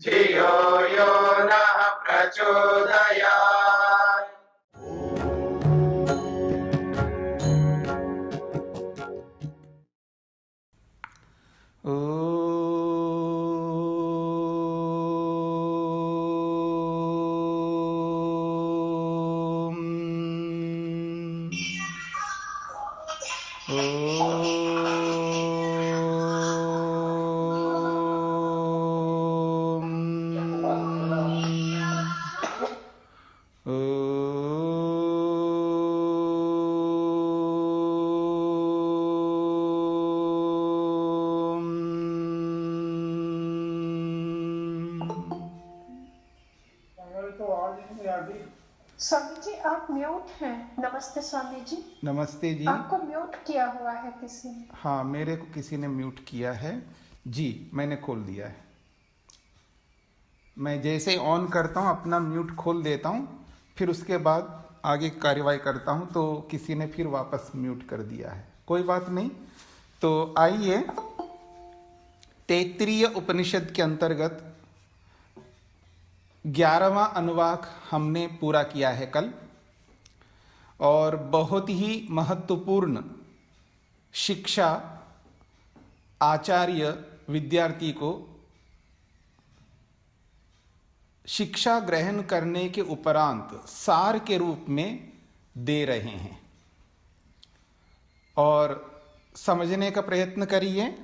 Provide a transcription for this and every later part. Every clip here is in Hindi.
धियो यो नः प्रचोदयात्। स्वामी जी आप म्यूट हैं। नमस्ते स्वामी जी। नमस्ते जी। आपको म्यूट किया हुआ है किसी ने? हाँ, मेरे को किसी ने म्यूट किया है जी, मैंने खोल दिया है। मैं जैसे ही ऑन करता हूँ अपना म्यूट खोल देता हूँ, फिर उसके बाद आगे कार्यवाही करता हूँ तो किसी ने फिर वापस म्यूट कर दिया है। कोई बात नहीं। तो आइए, तैत्तिरीय उपनिषद के अंतर्गत 11वां अनुवाक हमने पूरा किया है कल, और बहुत ही महत्वपूर्ण शिक्षा आचार्य विद्यार्थी को शिक्षा ग्रहण करने के उपरांत सार के रूप में दे रहे हैं, और समझने का प्रयत्न करिए।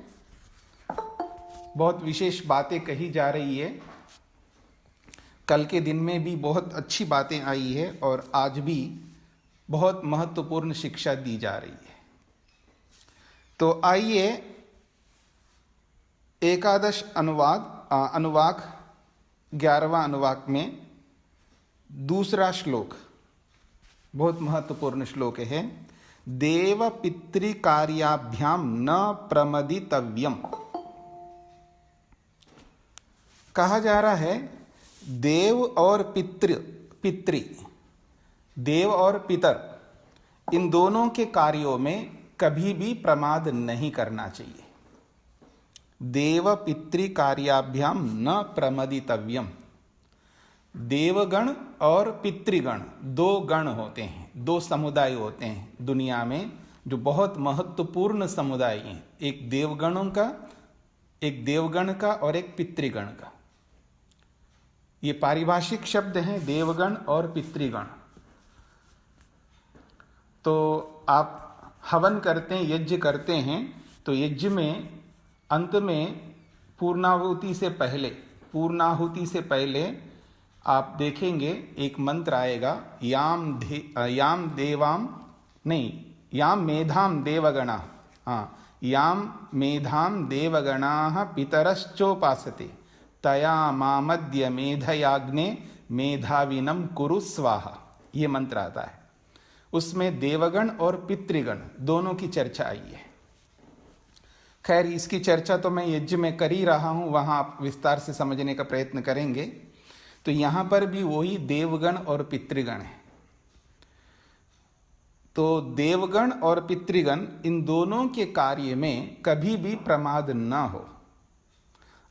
बहुत विशेष बातें कही जा रही है। कल के दिन में भी बहुत अच्छी बातें आई है और आज भी बहुत महत्वपूर्ण शिक्षा दी जा रही है। तो आइए, एकादश अनुवाक 11वां अनुवाक में दूसरा श्लोक बहुत महत्वपूर्ण श्लोक है। देव पितृकार्याभ्याम न प्रमदितव्यम। कहा जा रहा है देव और पितृ, देव और पितर, इन दोनों के कार्यों में कभी भी प्रमाद नहीं करना चाहिए। देव पितृ कार्याभ्याम न प्रमदितव्यम। देवगण और पितृगण दो गण होते हैं, दो समुदाय होते हैं दुनिया में जो बहुत महत्वपूर्ण समुदाय हैं। एक देवगणों का, एक देवगण का और एक पितृगण का। ये पारिभाषिक शब्द हैं, देवगण और पितृगण। तो आप हवन करते हैं, यज्ञ करते हैं, तो यज्ञ में अंत में पूर्णाहुति से पहले आप देखेंगे एक मंत्र आएगा, याम मेधाम देवगणा, याम मेधाम देवगणा पितरश्चोपासते तया मामद्य मेधयाग्ने मेधाविनम कुरु स्वाहा। ये मंत्र आता है। उसमें देवगण और पितृगण दोनों की चर्चा आई है। खैर, इसकी चर्चा तो मैं यज्ञ में कर ही रहा हूं, वहां आप विस्तार से समझने का प्रयत्न करेंगे। तो यहां पर भी वही देवगण और पितृगण है। तो देवगण और पितृगण इन दोनों के कार्य में कभी भी प्रमाद न हो।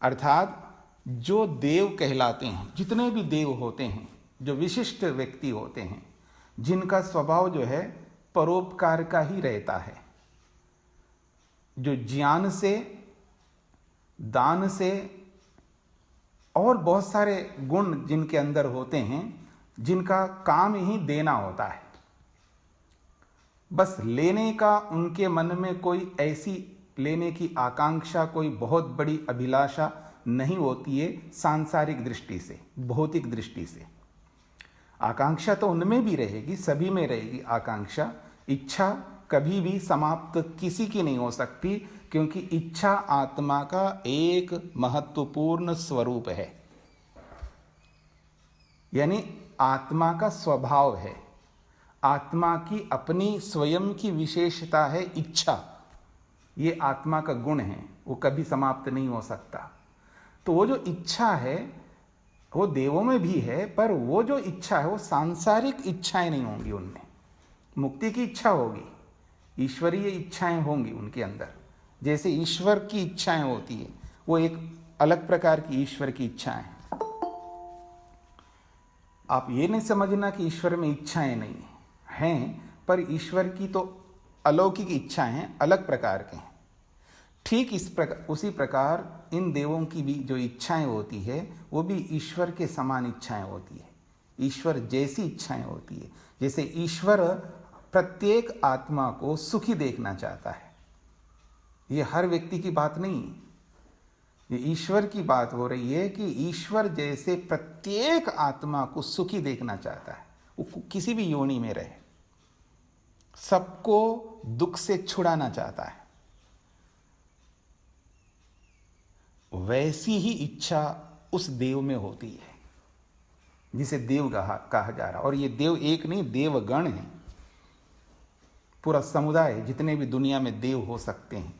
अर्थात जो देव कहलाते हैं, जितने भी देव होते हैं, जो विशिष्ट व्यक्ति होते हैं, जिनका स्वभाव जो है परोपकार का ही रहता है, जो ज्ञान से, दान से और बहुत सारे गुण जिनके अंदर होते हैं, जिनका काम ही देना होता है, बस लेने का उनके मन में कोई ऐसी लेने की आकांक्षा, कोई बहुत बड़ी अभिलाषा नहीं होती है। सांसारिक दृष्टि से, भौतिक दृष्टि से आकांक्षा तो उनमें भी रहेगी, सभी में रहेगी आकांक्षा। इच्छा कभी भी समाप्त किसी की नहीं हो सकती, क्योंकि इच्छा आत्मा का एक महत्वपूर्ण स्वरूप है, यानी आत्मा का स्वभाव है। आत्मा की अपनी स्वयं की विशेषता है इच्छा। ये आत्मा का गुण है, वो कभी समाप्त नहीं हो सकता। तो वो जो इच्छा है वो देवों में भी है, पर वो जो इच्छा है वो सांसारिक इच्छाएं नहीं होंगी उनमें। मुक्ति की इच्छा होगी, ईश्वरीय इच्छाएं होंगी उनके अंदर। जैसे ईश्वर की इच्छाएं होती है, वो एक अलग प्रकार की ईश्वर की इच्छाएं। आप ये नहीं समझना कि ईश्वर में इच्छाएं नहीं हैं, पर ईश्वर की तो अलौकिक इच्छाएं हैं, अलग प्रकार के हैं। ठीक उसी प्रकार इन देवों की भी जो इच्छाएं होती है वो भी ईश्वर के समान इच्छाएं होती है, ईश्वर जैसी इच्छाएं होती है। जैसे ईश्वर प्रत्येक आत्मा को सुखी देखना चाहता है, ये हर व्यक्ति की बात नहीं है, ये ईश्वर की बात हो रही है कि ईश्वर जैसे प्रत्येक आत्मा को सुखी देखना चाहता है, वो किसी भी योनि में रहे, सबको दुख से छुड़ाना चाहता है। वैसी ही इच्छा उस देव में होती है जिसे देव कहा जा रहा। और ये देव एक नहीं, देवगण है, पूरा समुदाय, जितने भी दुनिया में देव हो सकते हैं।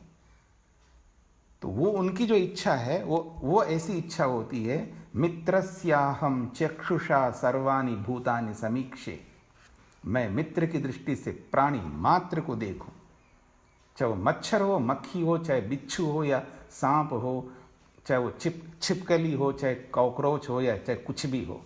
तो वो उनकी जो इच्छा है वो ऐसी इच्छा होती है, मित्रस्याहम चक्षुषा सर्वाणि भूतानि समीक्षे, मैं मित्र की दृष्टि से प्राणी मात्र को देखूं, चाहे वो मच्छर हो, मक्खी हो, चाहे बिच्छू हो या सांप हो, चाहे वो छिपकली हो, चाहे कॉकरोच हो या चाहे कुछ भी हो,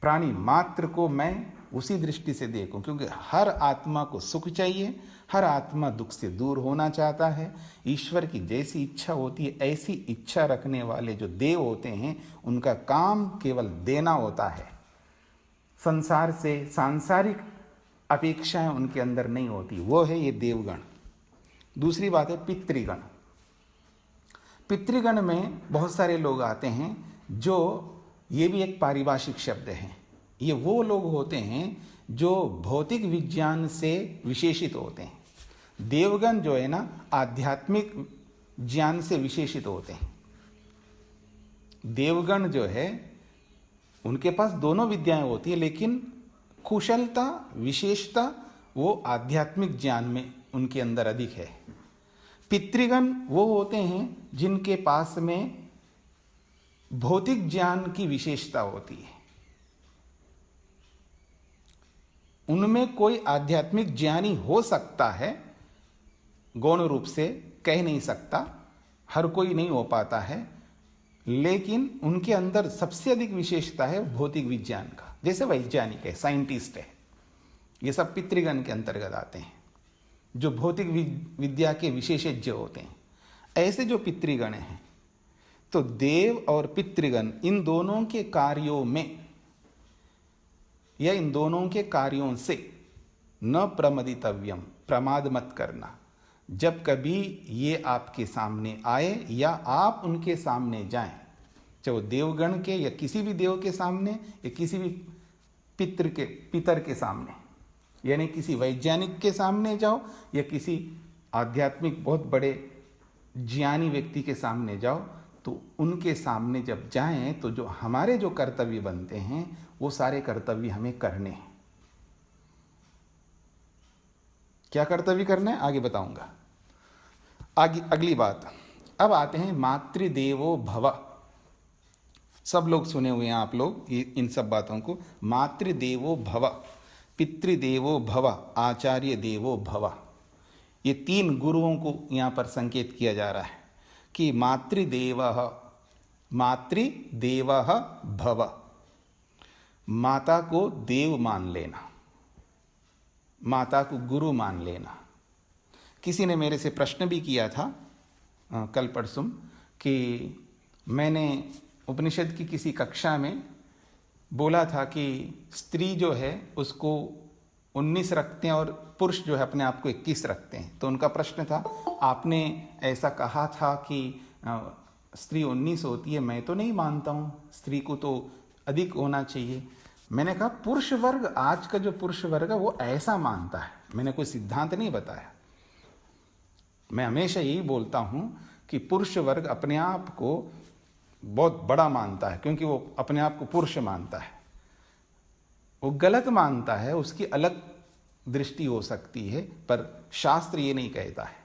प्राणी मात्र को मैं उसी दृष्टि से देखूं। क्योंकि हर आत्मा को सुख चाहिए, हर आत्मा दुख से दूर होना चाहता है। ईश्वर की जैसी इच्छा होती है, ऐसी इच्छा रखने वाले जो देव होते हैं उनका काम केवल देना होता है। संसार से सांसारिक अपेक्षाएं उनके अंदर नहीं होती, वो है ये देवगण। दूसरी बात है पितृगण। पितृगण में बहुत सारे लोग आते हैं, जो ये भी एक पारिभाषिक शब्द है। ये वो लोग होते हैं जो भौतिक विज्ञान से विशेषित होते हैं। देवगण जो है ना, आध्यात्मिक ज्ञान से विशेषित होते हैं। देवगण जो है उनके पास दोनों विद्याएं होती है, लेकिन कुशलता, विशेषता वो आध्यात्मिक ज्ञान में उनके अंदर अधिक है। पितृगण वो होते हैं जिनके पास में भौतिक ज्ञान की विशेषता होती है, उनमें कोई आध्यात्मिक ज्ञानी हो सकता है, गौण रूप से कह नहीं सकता, हर कोई नहीं हो पाता है, लेकिन उनके अंदर सबसे अधिक विशेषता है भौतिक विज्ञान का। जैसे वैज्ञानिक है, साइंटिस्ट है, ये सब पितृगण के अंतर्गत आते हैं, जो भौतिक विद्या के विशेषज्ञ होते हैं। ऐसे जो पितृगण हैं, तो देव और पितृगण इन दोनों के कार्यों में या इन दोनों के कार्यों से न प्रमदितव्यम, प्रमाद मत करना। जब कभी ये आपके सामने आए या आप उनके सामने जाएं, चाहे वो देवगण के या किसी भी देव के सामने या किसी भी पितर के सामने, यानी किसी वैज्ञानिक के सामने जाओ या किसी आध्यात्मिक बहुत बड़े ज्ञानी व्यक्ति के सामने जाओ, तो उनके सामने जब जाएं तो जो हमारे जो कर्तव्य बनते हैं वो सारे कर्तव्य हमें करने हैं। क्या कर्तव्य करना है आगे बताऊंगा। आगे अगली बात, अब आते हैं मातृदेवो भव। सब लोग सुने हुए हैं आप लोग इन सब बातों को। मातृदेवो भव, पितृदेवो भव, आचार्य देवो भव। ये तीन गुरुओं को यहाँ पर संकेत किया जा रहा है कि मातृदेवः भव, माता को देव मान लेना, माता को गुरु मान लेना। किसी ने मेरे से प्रश्न भी किया था कल परसों कि मैंने उपनिषद की किसी कक्षा में बोला था कि स्त्री जो है उसको 19 रखते हैं और पुरुष जो है अपने आप को 21 रखते हैं। तो उनका प्रश्न था, आपने ऐसा कहा था कि स्त्री 19 होती है, मैं तो नहीं मानता हूँ, स्त्री को तो अधिक होना चाहिए। मैंने कहा पुरुष वर्ग, आज का जो पुरुष वर्ग है वो ऐसा मानता है, मैंने कोई सिद्धांत नहीं बताया। मैं हमेशा यही बोलता हूँ कि पुरुष वर्ग अपने आप को बहुत बड़ा मानता है, क्योंकि वो अपने आप को पुरुष मानता है। वो गलत मानता है, उसकी अलग दृष्टि हो सकती है, पर शास्त्र ये नहीं कहता है।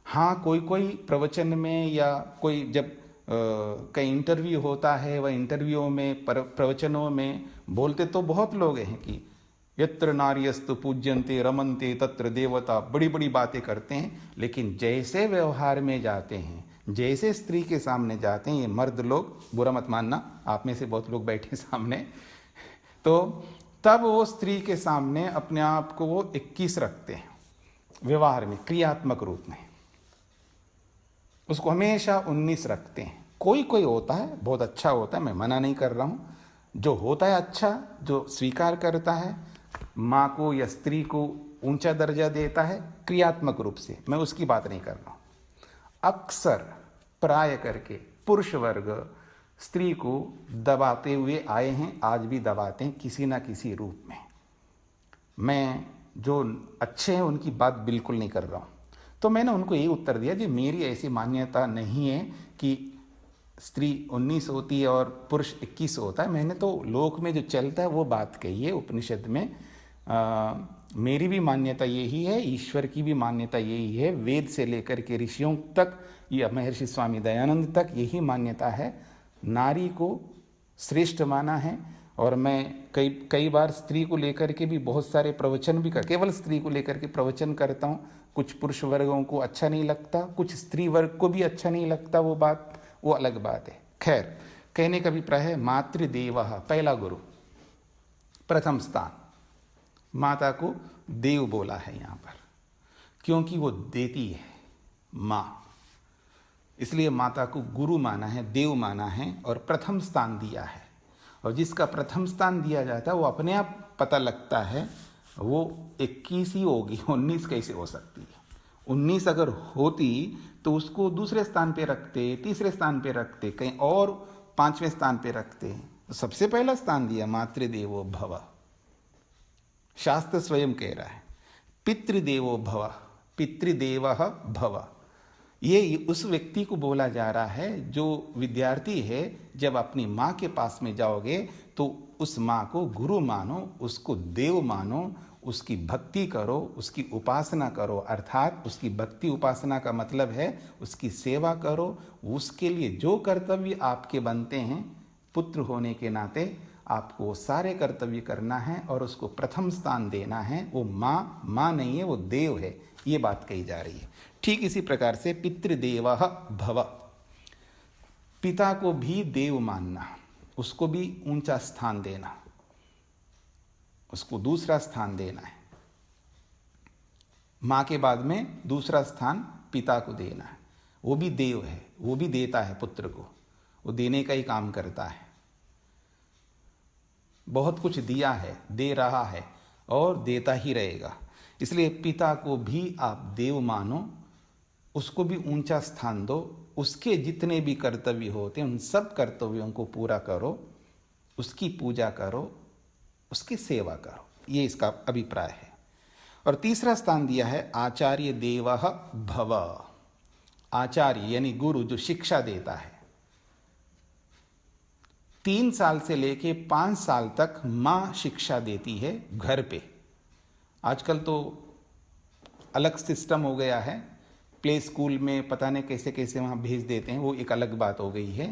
हाँ, कोई कोई प्रवचन में या कोई जब कहीं इंटरव्यू होता है, वह इंटरव्यू में प्रवचनों में बोलते तो बहुत लोग हैं कि यत्र नार्यस्तु पूज्यन्ते रमन्ते तत्र देवता, बड़ी बड़ी बातें करते हैं, लेकिन जैसे व्यवहार में जाते हैं, जैसे स्त्री के सामने जाते हैं, ये मर्द लोग, बुरा मत मानना, आप में से बहुत लोग बैठे सामने, तो तब वो स्त्री के सामने अपने आप को वो 21 रखते हैं व्यवहार में, क्रियात्मक रूप में उसको हमेशा 19 रखते हैं। कोई कोई होता है बहुत अच्छा होता है, मैं मना नहीं कर रहा हूँ, जो होता है अच्छा, जो स्वीकार करता है, माँ को या स्त्री को ऊंचा दर्जा देता है क्रियात्मक रूप से, मैं उसकी बात नहीं कर रहा हूँ। अक्सर प्राय करके पुरुष वर्ग स्त्री को दबाते हुए आए हैं, आज भी दबाते हैं किसी ना किसी रूप में। मैं जो अच्छे हैं उनकी बात बिल्कुल नहीं कर रहा हूँ। तो मैंने उनको ये उत्तर दिया जी मेरी ऐसी मान्यता नहीं है कि स्त्री 19 होती है और पुरुष 21 होता है। मैंने तो लोक में जो चलता है वो बात कही है उपनिषद में। मेरी भी मान्यता यही है, ईश्वर की भी मान्यता यही है, वेद से लेकर के ऋषियों तक या महर्षि स्वामी दयानंद तक यही मान्यता है। नारी को श्रेष्ठ माना है। और मैं कई बार स्त्री को लेकर के भी बहुत सारे प्रवचन भी केवल स्त्री को लेकर के प्रवचन करता हूँ। कुछ पुरुष वर्गों को अच्छा नहीं लगता, कुछ स्त्री वर्ग को भी अच्छा नहीं लगता, वो अलग बात है। खैर, कहने का अभिप्राय है मातृदेवः, पहला गुरु, प्रथम स्थान। माता को देव बोला है यहाँ पर क्योंकि वो देती है माँ, इसलिए माता को गुरु माना है, देव माना है और प्रथम स्थान दिया है। और जिसका प्रथम स्थान दिया जाता है वो अपने आप पता लगता है वो 21 ही होगी, 19 कैसे हो सकती है। 19 अगर होती तो उसको दूसरे स्थान पे रखते, तीसरे स्थान पे रखते, कहीं और 5वें स्थान पे रखते। तो सबसे पहला स्थान दिया मातृदेवो भव। शास्त्र स्वयं कह रहा है पितृदेवो भव, पितृदेवः भव। ये उस व्यक्ति को बोला जा रहा है जो विद्यार्थी है। जब अपनी माँ के पास में जाओगे तो उस माँ को गुरु मानो, उसको देव मानो, उसकी भक्ति करो, उसकी उपासना करो। अर्थात उसकी भक्ति उपासना का मतलब है उसकी सेवा करो। उसके लिए जो कर्तव्य आपके बनते हैं पुत्र होने के नाते आपको वो सारे कर्तव्य करना है और उसको प्रथम स्थान देना है। वो माँ नहीं है, वो देव है, ये बात कही जा रही है। ठीक इसी प्रकार से पितृदेवः भव, पिता को भी देव मानना, उसको भी ऊंचा स्थान देना, उसको दूसरा स्थान देना है। माँ के बाद में दूसरा स्थान पिता को देना है। वो भी देव है, वो भी देता है पुत्र को, वो देने का ही काम करता है। बहुत कुछ दिया है, दे रहा है और देता ही रहेगा। इसलिए पिता को भी आप देव मानो, उसको भी ऊंचा स्थान दो। उसके जितने भी कर्तव्य होते हैं उन सब कर्तव्यों को पूरा करो, उसकी पूजा करो, उसकी सेवा करो। ये इसका अभिप्राय है। और तीसरा स्थान दिया है आचार्य देवः भव। आचार्य यानी गुरु, जो शिक्षा देता है। 3 साल से लेके 5 साल तक माँ शिक्षा देती है घर पे। आजकल तो अलग सिस्टम हो गया है, प्ले स्कूल में पता नहीं कैसे कैसे वहाँ भेज देते हैं, वो एक अलग बात हो गई है।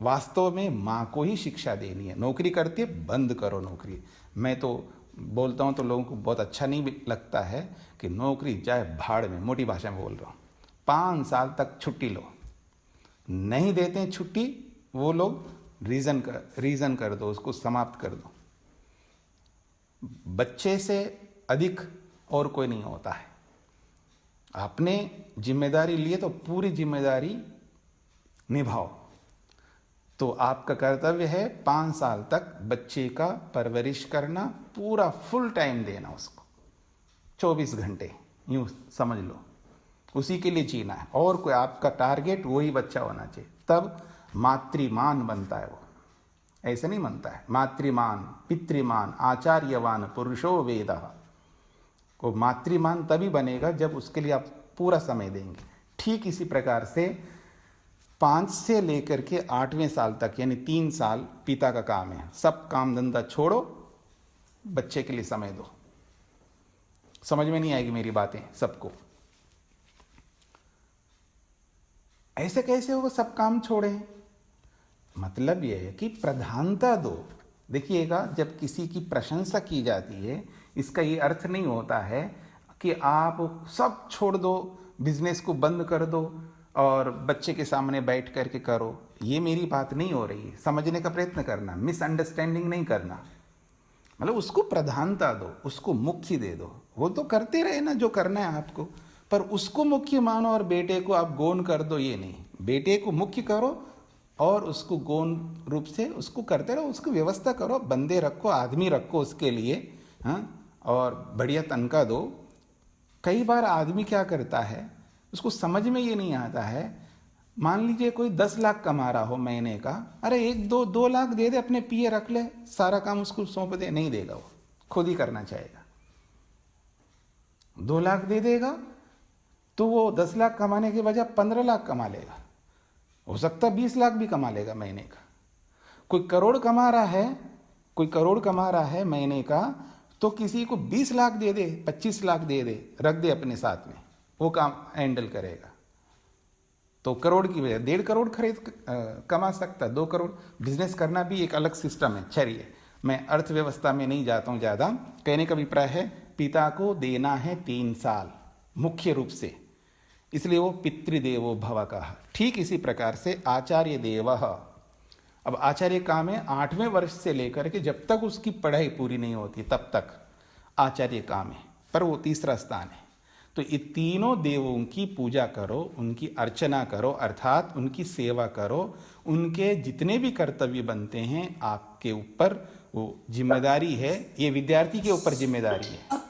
वास्तव में माँ को ही शिक्षा देनी है। नौकरी करती है, बंद करो नौकरी। मैं तो बोलता हूँ तो लोगों को बहुत अच्छा नहीं लगता है कि नौकरी जाए भाड़ में, मोटी भाषा में बोल रहा हूँ। 5 साल तक छुट्टी लो, नहीं देते हैं छुट्टी वो लोग, रीज़न कर दो, उसको समाप्त कर दो। बच्चे से अधिक और कोई नहीं होता है। आपने जिम्मेदारी लिए तो पूरी जिम्मेदारी निभाओ। तो आपका कर्तव्य है 5 साल तक बच्चे का परवरिश करना, पूरा फुल टाइम देना उसको, 24 घंटे यूँ समझ लो, उसी के लिए जीना है। और कोई आपका टारगेट वही बच्चा होना चाहिए, तब मातृमान बनता है वो। ऐसे नहीं बनता है मातृमान, पितृमान, आचार्यवान पुरुषो वेदः। वो मातृमान तभी बनेगा जब उसके लिए आप पूरा समय देंगे। ठीक इसी प्रकार से 5 से लेकर के 8वें साल तक यानी 3 साल पिता का काम है। सब काम धंधा छोड़ो, बच्चे के लिए समय दो। समझ में नहीं आएगी मेरी बातें सबको। ऐसे कैसे होगा सब काम छोड़े? मतलब यह है कि प्रधानता दो। देखिएगा, जब किसी की प्रशंसा की जाती है इसका ये अर्थ नहीं होता है कि आप सब छोड़ दो, बिजनेस को बंद कर दो, और बच्चे के सामने बैठ करके करो, ये मेरी बात नहीं हो रही है। समझने का प्रयत्न करना, मिसअंडरस्टैंडिंग नहीं करना, मतलब उसको प्रधानता दो, उसको मुख्य दे दो। वो तो करते रहे ना जो करना है आपको, पर उसको मुख्य मानो और बेटे को आप गौण कर दो, ये नहीं। बेटे को मुख्य करो और उसको गौण रूप से उसको करते रहो, उसको व्यवस्था करो, बंदे रखो, आदमी रखो उसके लिए, हाँ, और बढ़िया तनख्वाह दो। कई बार आदमी क्या करता है, उसको समझ में ये नहीं आता है, मान लीजिए कोई 10 लाख कमा रहा हो महीने का, अरे 1-2 लाख दे दे, अपने पिए रख ले, सारा काम उसको सौंप दे, नहीं देगा, वो खुद ही करना चाहेगा। 2 लाख दे देगा तो वो 10 लाख कमाने के बजाय 15 लाख कमा लेगा, हो सकता 20 लाख भी कमा लेगा महीने का। कोई करोड़ कमा रहा है, कोई करोड़ कमा रहा है महीने का, तो किसी को 20 लाख दे दे, 25 लाख दे दे, रख दे अपने साथ में, वो काम हैंडल करेगा। तो करोड़ की वजह 1.5 करोड़ कमा सकता, 2 करोड़। बिजनेस करना भी एक अलग सिस्टम है। चलिए, मैं अर्थव्यवस्था में नहीं जाता हूँ ज़्यादा। कहने का अभिप्राय है, पिता को देना है 3 साल मुख्य रूप से, इसलिए वो पितृदेवो भव कहा। ठीक इसी प्रकार से आचार्य देवः, अब आचार्य काम है 8वें वर्ष से लेकर के जब तक उसकी पढ़ाई पूरी नहीं होती तब तक आचार्य काम है, पर वो तीसरा स्थान है। तो ये तीनों देवों की पूजा करो, उनकी अर्चना करो, अर्थात उनकी सेवा करो। उनके जितने भी कर्तव्य बनते हैं आपके ऊपर, वो जिम्मेदारी है। ये विद्यार्थी के ऊपर जिम्मेदारी है,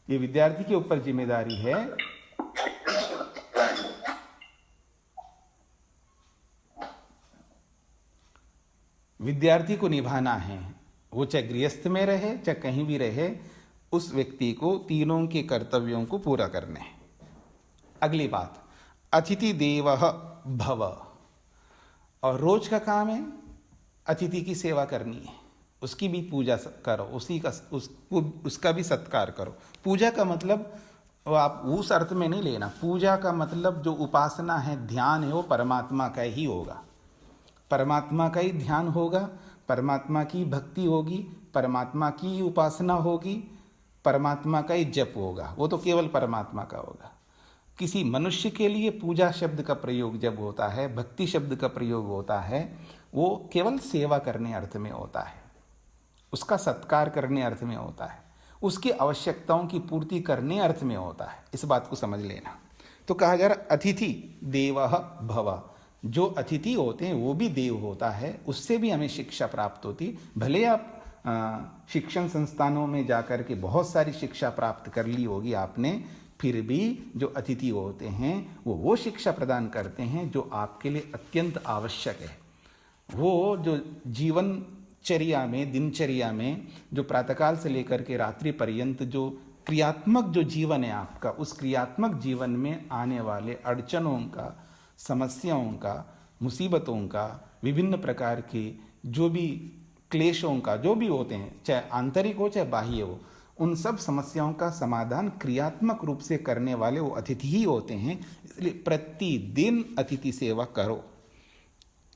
ये विद्यार्थी के ऊपर जिम्मेदारी है। विद्यार्थी को निभाना है, वो चाहे गृहस्थ में रहे चाहे कहीं भी रहे, उस व्यक्ति को तीनों के कर्तव्यों को पूरा करने हैं। अगली बात, अतिथि देवः भव, और रोज का काम है अतिथि की सेवा करनी है, उसकी भी पूजा करो, उसका भी सत्कार करो। पूजा का मतलब वो आप उस अर्थ में नहीं लेना, पूजा का मतलब जो उपासना है, ध्यान है, वो परमात्मा का ही होगा, परमात्मा का ही ध्यान होगा, परमात्मा की भक्ति होगी, परमात्मा की उपासना होगी, परमात्मा का ही जप होगा, वो तो केवल परमात्मा का होगा। किसी मनुष्य के लिए पूजा शब्द का प्रयोग जब होता है, भक्ति शब्द का प्रयोग होता है, वो केवल सेवा करने अर्थ में होता है, उसका सत्कार करने अर्थ में होता है, उसकी आवश्यकताओं की पूर्ति करने अर्थ में होता है। इस बात को समझ लेना। तो कहा जा रहा अतिथि देवः भव, जो अतिथि होते हैं वो भी देव होता है, उससे भी हमें शिक्षा प्राप्त होती। भले आप शिक्षण संस्थानों में जाकर के बहुत सारी शिक्षा प्राप्त कर ली होगी आपने, फिर भी जो अतिथि होते हैं वो शिक्षा प्रदान करते हैं जो आपके लिए अत्यंत आवश्यक है। वो जो जीवनचर्या में, दिनचर्या में, जो प्रातःकाल से लेकर के रात्रि पर्यंत जो क्रियात्मक जो जीवन है आपका, उस क्रियात्मक जीवन में आने वाले अड़चनों का, समस्याओं का, मुसीबतों का, विभिन्न प्रकार के जो भी क्लेशों का जो भी होते हैं, चाहे आंतरिक हो चाहे बाह्य हो, उन सब समस्याओं का समाधान क्रियात्मक रूप से करने वाले वो अतिथि ही होते हैं। इसलिए प्रतिदिन अतिथि सेवा करो,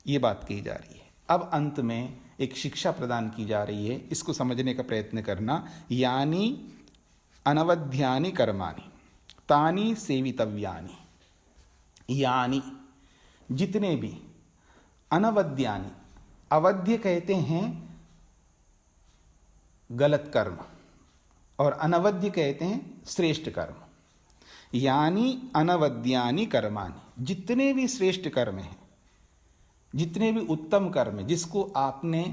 ये बात कही जा रही है। अब अंत में एक शिक्षा प्रदान की जा रही है, इसको समझने का प्रयत्न करना। यानी अनवध्यानि कर्माणि तानि सेवितव्यानि, यानी जितने भी अनवध्यानि, अवध्य कहते हैं गलत कर्म और अनवध्य कहते हैं श्रेष्ठ कर्म। यानी अनवध्यानि कर्माणि, जितने भी श्रेष्ठ कर्म हैं, जितने भी उत्तम कर्म हैं, जिसको आपने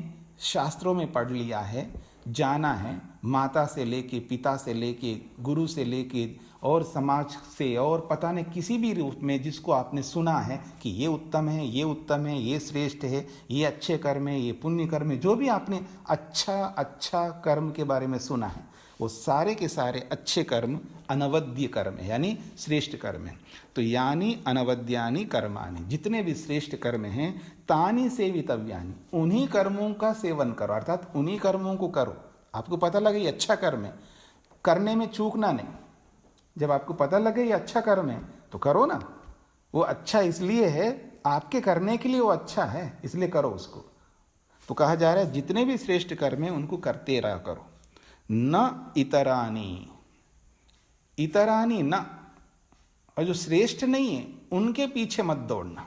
शास्त्रों में पढ़ लिया है, जाना है, माता से लेके, पिता से लेके, गुरु से लेके और समाज से और पता नहीं किसी भी रूप में जिसको आपने सुना है कि ये उत्तम है, ये उत्तम है, ये श्रेष्ठ है, ये अच्छे कर्म है, ये पुण्य कर्म है, जो भी आपने अच्छा कर्म के बारे में सुना है, वो सारे के सारे अच्छे कर्म अनवद्य कर्म है, यानी श्रेष्ठ कर्म है। तो यानी अनवद्यानि कर्माणि, जितने भी श्रेष्ठ कर्म हैं, तानि सेवितव्यानि, उन्हीं कर्मों का सेवन करो, अर्थात उन्हीं कर्मों को करो। आपको पता लगे ये अच्छा कर्म है, करने में चूकना नहीं। जब आपको पता लगे ये अच्छा कर्म है तो करो ना, वो अच्छा इसलिए है, आपके करने के लिए वो अच्छा है, इसलिए करो उसको। तो कहा जा रहा है जितने भी श्रेष्ठ कर्म हैं उनको करते रहा करो। न इतरानी, इतरानी न, और जो श्रेष्ठ नहीं है उनके पीछे मत दौड़ना।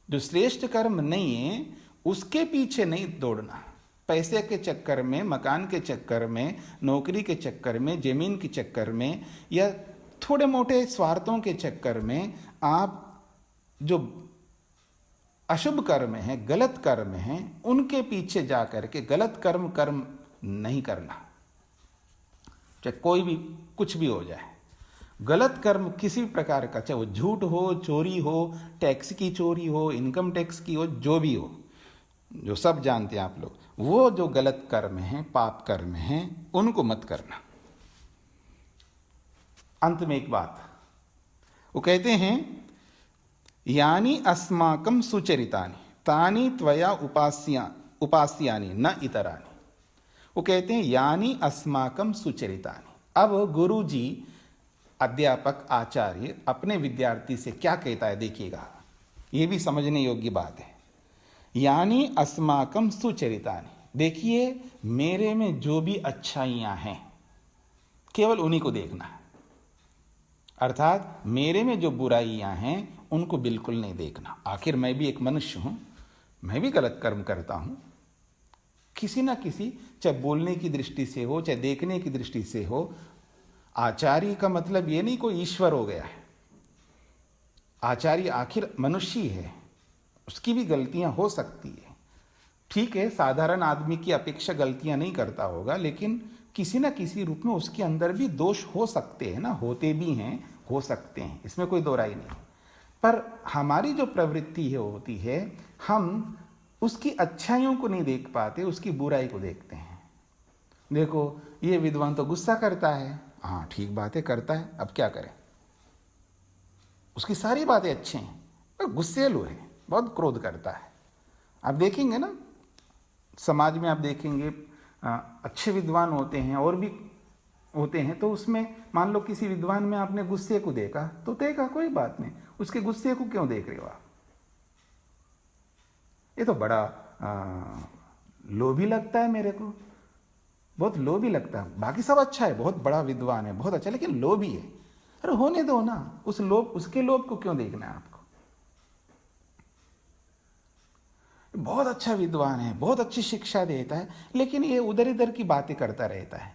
जो श्रेष्ठ कर्म नहीं है उसके पीछे नहीं दौड़ना। पैसे के चक्कर में, मकान के चक्कर में, नौकरी के चक्कर में, जमीन के चक्कर में या थोड़े मोटे स्वार्थों के चक्कर में आप जो अशुभ कर्म है, गलत कर्म है, उनके पीछे जा करके गलत कर्म नहीं करना। चाहे कोई भी कुछ भी हो जाए, गलत कर्म किसी भी प्रकार का, चाहे वो झूठ हो, चोरी हो, टैक्स की चोरी हो, इनकम टैक्स की हो, जो भी हो, जो सब जानते हैं आप लोग, वो जो गलत कर्म हैं, पाप कर्म हैं, उनको मत करना। अंत में एक बात वो कहते हैं, यानी अस्माकं सुचरितानि तानि त्वया उपास्यानि न इतरानि। वो कहते हैं यानी अस्माकं सुचरितानि। अब गुरु जी, अध्यापक, आचार्य अपने विद्यार्थी से क्या कहता है देखिएगा, ये भी समझने योग्य बात है। यानी अस्माकं सुचरितानि, देखिए मेरे में जो भी अच्छाइयां हैं केवल उन्हीं को देखना है, अर्थात मेरे में जो बुराइयां हैं उनको बिल्कुल नहीं देखना। आखिर मैं भी एक मनुष्य हूं, मैं भी गलत कर्म करता हूं, किसी ना किसी, चाहे बोलने की दृष्टि से हो, चाहे देखने की दृष्टि से हो। आचार्य का मतलब ये नहीं कोई ईश्वर हो गया है। आचार्य आखिर मनुष्य है, उसकी भी गलतियां हो सकती है। ठीक है, साधारण आदमी की अपेक्षा गलतियां नहीं करता होगा, लेकिन किसी ना किसी रूप में उसके अंदर भी दोष हो सकते हैं ना, होते भी हैं, हो सकते हैं, इसमें कोई दो राय नहीं। पर हमारी जो प्रवृत्ति है होती है, हम उसकी अच्छाइयों को नहीं देख पाते, उसकी बुराई को देखते हैं। देखो ये विद्वान तो गुस्सा करता है, हाँ ठीक बात है, करता है, अब क्या करें, उसकी सारी बातें अच्छी हैं पर गुस्सेलू है, बहुत क्रोध करता है। आप देखेंगे ना समाज में, आप देखेंगे अच्छे विद्वान होते हैं और भी होते हैं, तो उसमें मान लो किसी विद्वान में आपने गुस्से को देखा तो देखा, कोई बात नहीं, उसके गुस्से को क्यों देख रहे हो आप, ये तो बड़ा लोभी लगता है मेरे को, बहुत लोभी लगता है। बाकी सब अच्छा है, बहुत बड़ा विद्वान है, बहुत अच्छा, लेकिन लोभी है। अरे होने दो ना, उस लोभ, उसके लोभ को क्यों देखना है आपको। बहुत अच्छा विद्वान है, बहुत अच्छी शिक्षा देता है, लेकिन ये उधर इधर की बातें करता रहता है,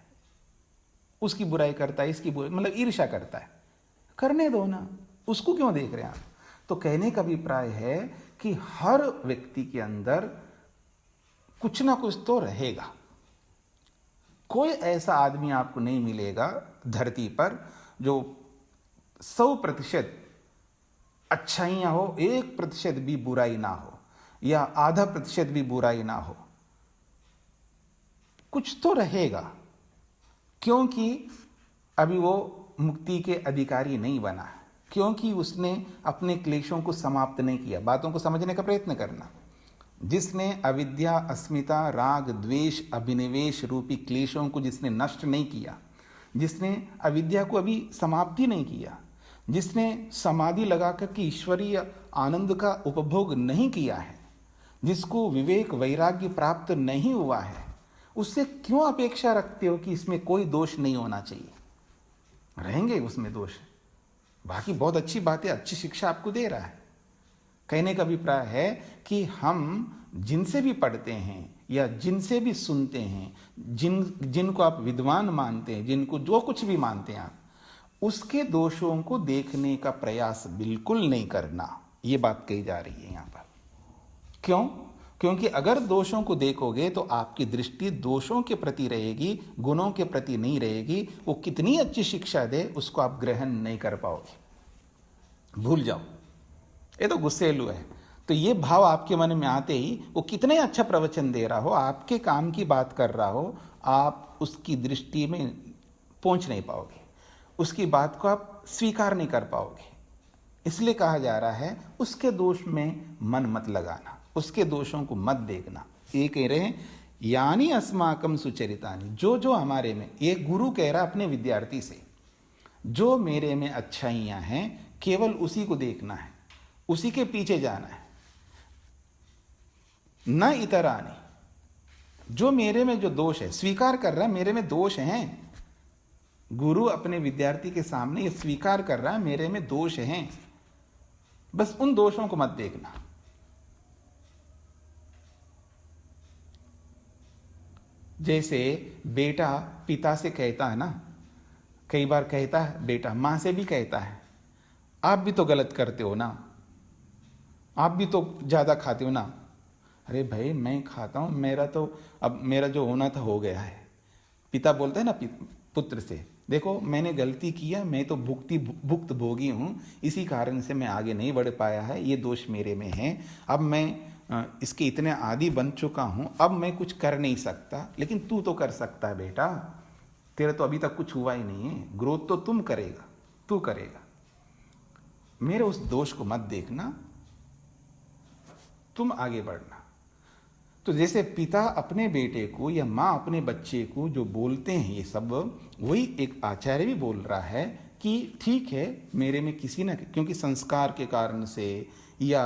उसकी बुराई करता है, इसकी बुराई, मतलब ईर्ष्या करता है। करने दो ना, उसको क्यों देख रहे हैं आप। तो कहने का अभिप्राय है कि हर व्यक्ति के अंदर कुछ ना कुछ तो रहेगा। कोई ऐसा आदमी आपको नहीं मिलेगा धरती पर जो 100% अच्छाइयां हो, 1% भी बुराई ना हो, या आधा प्रतिशत भी बुराई ना हो। कुछ तो रहेगा, क्योंकि अभी वो मुक्ति के अधिकारी नहीं बना है, क्योंकि उसने अपने क्लेशों को समाप्त नहीं किया। बातों को समझने का प्रयत्न करना। जिसने अविद्या, अस्मिता, राग, द्वेष, अभिनिवेश रूपी क्लेशों को जिसने नष्ट नहीं किया, जिसने अविद्या को अभी समाप्ति नहीं किया, जिसने समाधि लगाकर के ईश्वरीय आनंद का उपभोग नहीं किया है, जिसको विवेक वैराग्य प्राप्त नहीं हुआ है, उससे क्यों अपेक्षा रखते हो कि इसमें कोई दोष नहीं होना चाहिए। रहेंगे उसमें दोष, बाकी बहुत अच्छी बातें, अच्छी शिक्षा आपको दे रहा है। कहने का अभिप्राय है कि हम जिनसे भी पढ़ते हैं या जिनसे भी सुनते हैं, जिनको आप विद्वान मानते हैं, जिनको जो कुछ भी मानते हैं आप, उसके दोषों को देखने का प्रयास बिल्कुल नहीं करना। ये बात कही जा रही है यहाँ पर। क्यों? क्योंकि अगर दोषों को देखोगे तो आपकी दृष्टि दोषों के प्रति रहेगी, गुणों के प्रति नहीं रहेगी। वो कितनी अच्छी शिक्षा दे, उसको आप ग्रहण नहीं कर पाओगे, भूल जाओ। ये तो गुस्सेलू है। तो ये भाव आपके मन में आते ही वो कितने अच्छा प्रवचन दे रहा हो, आपके काम की बात कर रहा हो, आप उसकी दृष्टि में पहुंच नहीं पाओगे, उसकी बात को आप स्वीकार नहीं कर पाओगे। इसलिए कहा जा रहा है उसके दोष में मन मत लगाना, उसके दोषों को मत देखना। ये कह रहे हैं यानी अस्माकम सुचरितानि, जो जो हमारे में, ये गुरु कह रहा अपने विद्यार्थी से, जो मेरे में अच्छाइयां हैं केवल उसी को देखना है, उसी के पीछे जाना है। न इतरानि, जो मेरे में जो दोष है, स्वीकार कर रहा है मेरे में दोष हैं, गुरु अपने विद्यार्थी के सामने ये स्वीकार कर रहा है मेरे में दोष हैं, बस उन दोषों को मत देखना। जैसे बेटा पिता से कहता है ना, कई बार कहता है बेटा, मां से भी कहता है आप भी तो गलत करते हो ना, आप भी तो ज्यादा खाते हो ना। अरे भाई मैं खाता हूं, मेरा तो अब मेरा जो होना था हो गया है। पिता बोलता है ना पुत्र से, देखो मैंने गलती किया, मैं तो भुक्त भोगी हूं, इसी कारण से मैं आगे नहीं बढ़ पाया है, ये दोष मेरे में है। अब मैं इसके इतने आदी बन चुका हूं, अब मैं कुछ कर नहीं सकता, लेकिन तू तो कर सकता है बेटा, तेरा तो अभी तक कुछ हुआ ही नहीं है, ग्रोथ तो तुम करेगा, तू करेगा, मेरे उस दोष को मत देखना, तुम आगे बढ़ना। तो जैसे पिता अपने बेटे को या माँ अपने बच्चे को जो बोलते हैं ये सब, वही एक आचार्य भी बोल रहा है कि ठीक है मेरे में किसी न, क्योंकि संस्कार के कारण से या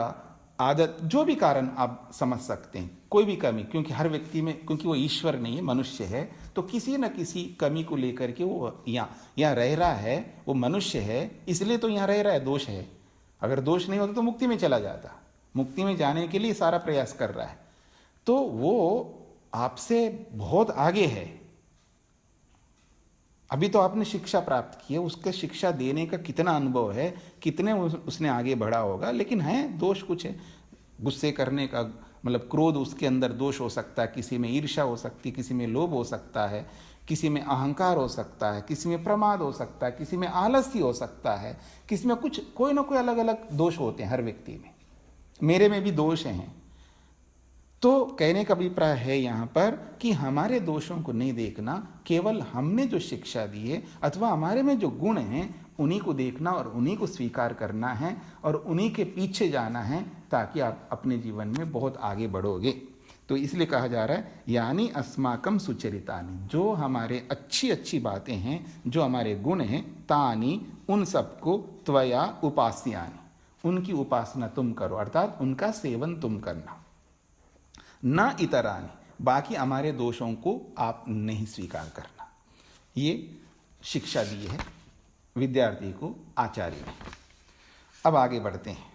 आदत, जो भी कारण आप समझ सकते हैं, कोई भी कमी, क्योंकि हर व्यक्ति में, क्योंकि वो ईश्वर नहीं है मनुष्य है, तो किसी न किसी कमी को लेकर के वो यहाँ रह रहा है, वो मनुष्य है इसलिए तो यहाँ रह रहा है, दोष है। अगर दोष नहीं होता तो मुक्ति में चला जाता, मुक्ति में जाने के लिए सारा प्रयास कर रहा है, तो वो आपसे बहुत आगे है। अभी तो आपने शिक्षा प्राप्त की है, उसके शिक्षा देने का कितना अनुभव है, कितने उसने आगे बढ़ा होगा, लेकिन है दोष कुछ है, गुस्से करने का मतलब क्रोध, उसके अंदर दोष हो सकता है, किसी में ईर्ष्या हो सकती है, किसी में लोभ हो सकता है, किसी में अहंकार हो सकता है, किसी में प्रमाद हो सकता है, किसी में आलस्य हो सकता है, किसी में कुछ, कोई ना कोई अलग अलग दोष होते हैं हर व्यक्ति में। मेरे में भी दोष हैं। तो कहने का अभिप्राय है यहाँ पर कि हमारे दोषों को नहीं देखना, केवल हमने जो शिक्षा दी है अथवा हमारे में जो गुण हैं उन्हीं को देखना और उन्हीं को स्वीकार करना है और उन्हीं के पीछे जाना है, ताकि आप अपने जीवन में बहुत आगे बढ़ोगे। तो इसलिए कहा जा रहा है यानी अस्माकम सुचरितानि, जो हमारे अच्छी अच्छी बातें हैं, जो हमारे गुण हैं, तानि उन सबको त्वया उपास्यानि, उनकी उपासना तुम करो, अर्थात उनका सेवन तुम करना। न इतरानि, बाकी हमारे दोषों को आप नहीं स्वीकार करना। ये शिक्षा दी है विद्यार्थी को आचार्य ने। अब आगे बढ़ते हैं।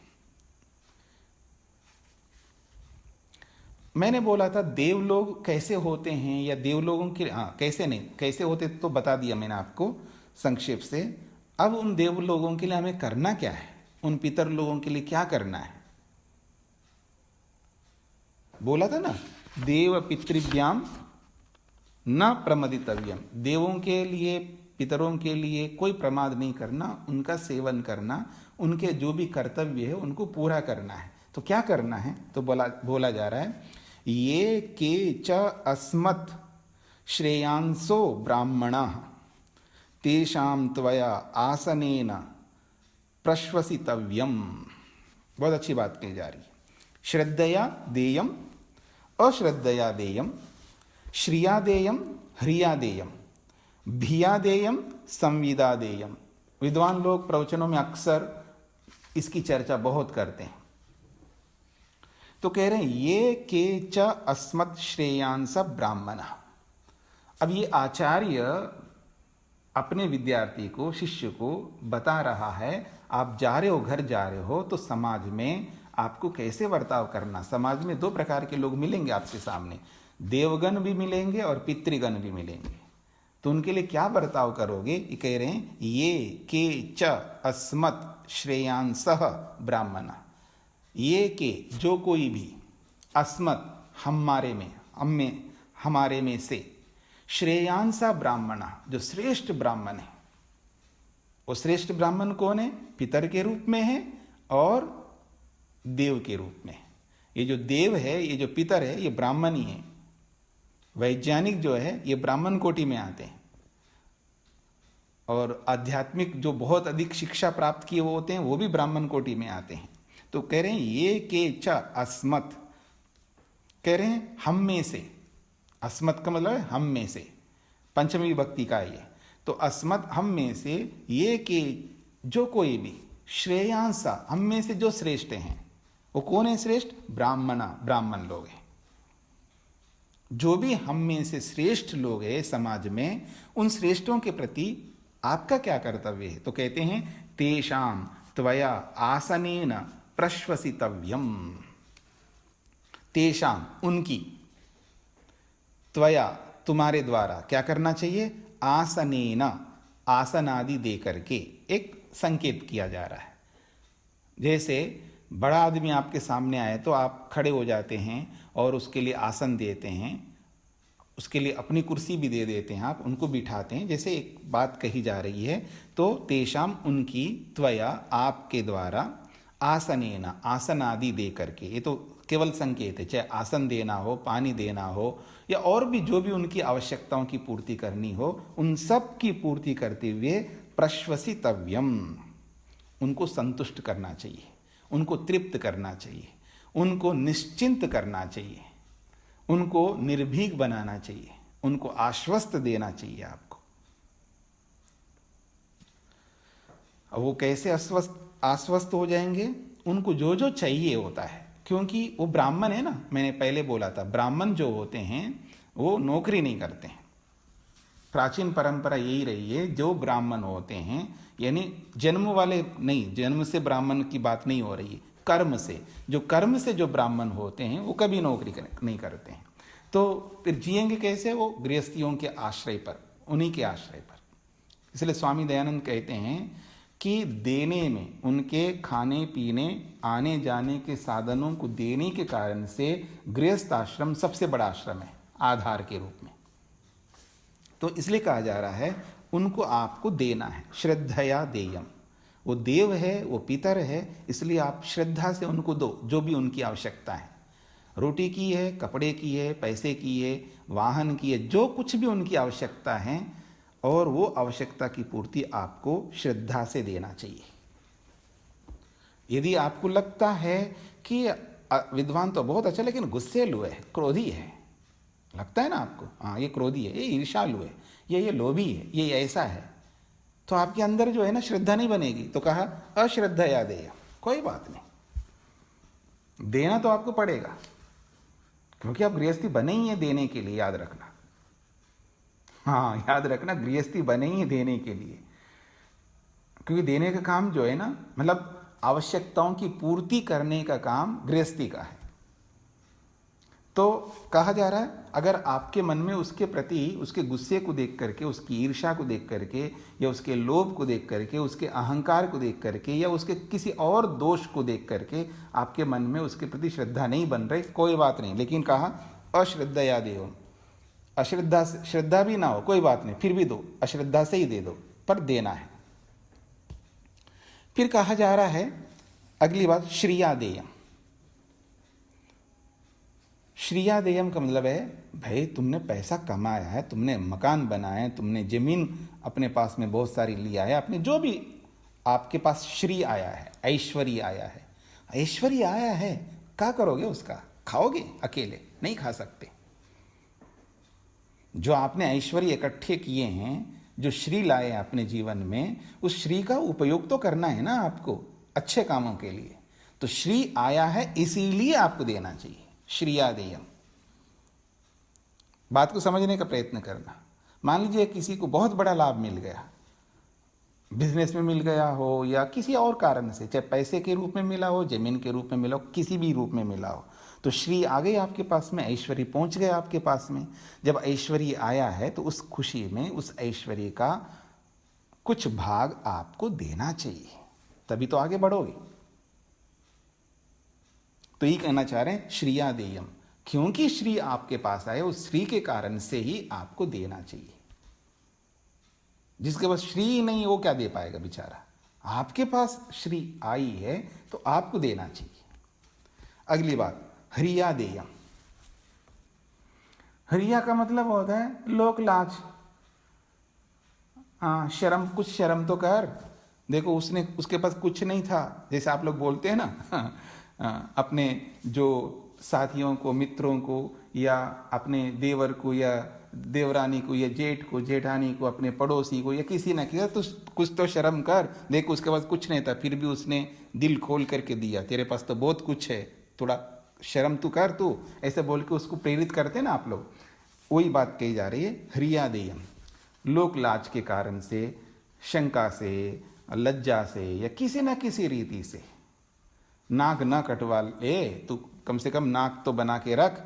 मैंने बोला था देवलोग कैसे होते हैं, या देवलोगों के, कैसे नहीं, कैसे होते तो बता दिया मैंने आपको संक्षेप से। अब उन देवलोगों के लिए हमें करना क्या है, उन पितर लोगों के लिए क्या करना है। बोला था ना, देव पितृभ्याम न प्रमदितव्यम, देवों के लिए, पितरों के लिए कोई प्रमाद नहीं करना, उनका सेवन करना, उनके जो भी कर्तव्य है उनको पूरा करना है। तो क्या करना है, तो बोला जा रहा है ये के च अस्मत् श्रेयांसो ब्राह्मणाः तेषां त्वया आसनेन प्रश्वसितव्यम। बहुत अच्छी बात कही जा रही है। श्रद्धया देयम अश्रद्धया देयम, श्रिया देयम ह्रिया देयम, भिया देयम संविदा देयम। विद्वान लोग प्रवचनों में अक्सर इसकी चर्चा बहुत करते हैं। तो कह रहे हैं ये के च अस्मत् श्रेयांस ब्राह्मण। अब ये आचार्य अपने विद्यार्थी को, शिष्य को बता रहा है, आप जा रहे हो, घर जा रहे हो, तो समाज में आपको कैसे बर्ताव करना। समाज में दो प्रकार के लोग मिलेंगे आपके सामने, देवगण भी मिलेंगे और पितृगण भी मिलेंगे। तो उनके लिए क्या बर्ताव करोगे, ये कह रहे हैं ये के च अस्मत् श्रेयांसः ब्राह्मण। ये के, जो कोई भी, अस्मत् हमारे में, हमारे में से, श्रेयांसा ब्राह्मण, जो श्रेष्ठ ब्राह्मण है। वो श्रेष्ठ ब्राह्मण कौन है, पितर के रूप में है और देव के रूप में। ये जो देव है, ये जो पितर है, ये ब्राह्मण ही है। वैज्ञानिक जो है ये ब्राह्मण कोटि में आते हैं, और आध्यात्मिक जो बहुत अधिक शिक्षा प्राप्त किए वो होते हैं, वो भी ब्राह्मण कोटि में आते हैं। तो कह रहे हैं ये के च अस्मत्, कह रहे हैं हम में से। अस्मत् का मतलब है हम में से, पंचमी विभक्ति का ये। तो अस्मत् हम में से, ये के जो कोई भी, श्रेयांसा हम में से जो श्रेष्ठ हैं। वो कौन है श्रेष्ठ, ब्राह्मण लोग हैं। जो भी हम में से श्रेष्ठ लोग हैं समाज में, उन श्रेष्ठों के प्रति आपका क्या कर्तव्य है? तो कहते हैं तेषाम त्वया आसनेन प्रश्वसितव्यम। तेषाम उनकी, त्वया तुम्हारे द्वारा क्या करना चाहिए? आसनेन आसन आदि दे करके एक संकेत किया जा रहा है। जैसे बड़ा आदमी आपके सामने आए तो आप खड़े हो जाते हैं और उसके लिए आसन देते हैं, उसके लिए अपनी कुर्सी भी दे देते हैं, आप उनको बिठाते हैं, जैसे एक बात कही जा रही है। तो तेषाम उनकी, त्वया आपके द्वारा, आसनेन आसन आदि दे करके, ये तो केवल संकेत है, चाहे आसन देना हो, पानी देना हो, या और भी जो भी उनकी आवश्यकताओं की पूर्ति करनी हो, उन सब की पूर्ति करते हुए प्रश्वसितव्यम, उनको संतुष्ट करना चाहिए, उनको तृप्त करना चाहिए, उनको निश्चिंत करना चाहिए, उनको निर्भीक बनाना चाहिए, उनको आश्वस्त देना चाहिए आपको। अब वो कैसे आश्वस्त हो जाएंगे? उनको जो जो चाहिए होता है, क्योंकि वो ब्राह्मण है ना, मैंने पहले बोला था, ब्राह्मण जो होते हैं वो नौकरी नहीं करते हैं। प्राचीन परंपरा यही रही है, जो ब्राह्मण होते हैं, यानी जन्म वाले नहीं, जन्म से ब्राह्मण की बात नहीं हो रही है, कर्म से, जो कर्म से जो ब्राह्मण होते हैं वो कभी नौकरी नहीं करते हैं। तो फिर जिएंगे कैसे? वो गृहस्थियों के आश्रय पर, उन्हीं के आश्रय पर। इसलिए स्वामी दयानंद कहते हैं कि देने में, उनके खाने पीने आने जाने के साधनों को देने के कारण से गृहस्थ आश्रम सबसे बड़ा आश्रम है आधार के रूप में। तो इसलिए कहा जा रहा है उनको आपको देना है, श्रद्धया देयम। वो देव है, वो पितर है, इसलिए आप श्रद्धा से उनको दो जो भी उनकी आवश्यकता है। रोटी की है, कपड़े की है, पैसे की है, वाहन की है, जो कुछ भी उनकी आवश्यकता है, और वो आवश्यकता की पूर्ति आपको श्रद्धा से देना चाहिए। यदि आपको लगता है कि विद्वान तो बहुत अच्छा लेकिन गुस्सेलू है, क्रोधी है, लगता है ना आपको, हाँ ये क्रोधी है, ये ईर्ष्यालु है, ये लोभी है, ये ऐसा है, तो आपके अंदर जो है ना श्रद्धा नहीं बनेगी। तो कहा अश्रद्धया देय, कोई बात नहीं, देना तो आपको पड़ेगा, क्योंकि आप गृहस्थी बने ही है देने के लिए, याद रखना। हाँ याद रखना, गृहस्थी बने ही देने के लिए, क्योंकि देने का काम जो है ना, मतलब आवश्यकताओं की पूर्ति करने का काम गृहस्थी का है। तो कहा जा रहा है अगर आपके मन में उसके प्रति, उसके गुस्से को देख करके, उसकी ईर्ष्या को देख करके, या उसके लोभ को देख करके, उसके अहंकार को देख करके, या उसके किसी और दोष को देख करके आपके मन में उसके प्रति श्रद्धा नहीं बन रही, कोई बात नहीं, लेकिन कहा अश्रद्धया देव, अश्रद्धा से, श्रद्धा भी ना हो कोई बात नहीं, फिर भी दो, अश्रद्धा से ही दे दो, पर देना है। फिर कहा जा रहा है अगली बात, श्रियादेयम। श्रियादेयम का मतलब है भाई तुमने पैसा कमाया है, तुमने मकान बनाया है, तुमने जमीन अपने पास में बहुत सारी लिया है, अपने जो भी आपके पास श्री आया है, ऐश्वर्य आया है, ऐश्वर्य आया है, क्या करोगे उसका? खाओगे? अकेले नहीं खा सकते। जो आपने ऐश्वर्य इकट्ठे किए हैं, जो श्री लाए अपने जीवन में, उस श्री का उपयोग तो करना है ना आपको अच्छे कामों के लिए। तो श्री आया है इसीलिए आपको देना चाहिए, श्रियादेयम। बात को समझने का प्रयत्न करना। मान लीजिए किसी को बहुत बड़ा लाभ मिल गया, बिजनेस में मिल गया हो या किसी और कारण से, चाहे पैसे के रूप में मिला हो, जमीन के रूप में मिला हो, किसी भी रूप में मिला हो, तो श्री आ गई आपके पास में, ऐश्वर्य पहुंच गया आपके पास में। जब ऐश्वर्य आया है तो उस खुशी में उस ऐश्वर्य का कुछ भाग आपको देना चाहिए, तभी तो आगे बढ़ोगे। तो ये कहना चाह रहे हैं श्रियादेयम, क्योंकि श्री आपके पास आए, उस श्री के कारण से ही आपको देना चाहिए। जिसके पास श्री नहीं वो क्या दे पाएगा बेचारा? आपके पास श्री आई है तो आपको देना चाहिए। अगली बात, हरियादेयम। हरिया का मतलब होता है लोक लाज। हाँ, शर्म, कुछ शर्म तो कर। देखो उसके पास कुछ नहीं था, जैसे आप लोग बोलते हैं ना अपने जो साथियों को, मित्रों को, या अपने देवर को या देवरानी को या जेठ को, जेठानी को, अपने पड़ोसी को, या किसी ना किया तो कुछ तो शर्म कर। देखो उसके पास कुछ नहीं था, फिर भी उसने दिल खोल करके दिया, तेरे पास तो बहुत कुछ है, थोड़ा शर्म तू कर तू, ऐसे बोल के उसको प्रेरित करते ना आप लोग। वही बात कही जा रही है, हरियादेयम। लोक लाज के कारण से, शंका से, लज्जा से या किसी न किसी रीति से नाक न कटवा ले, तू कम से कम नाक तो बना के रख,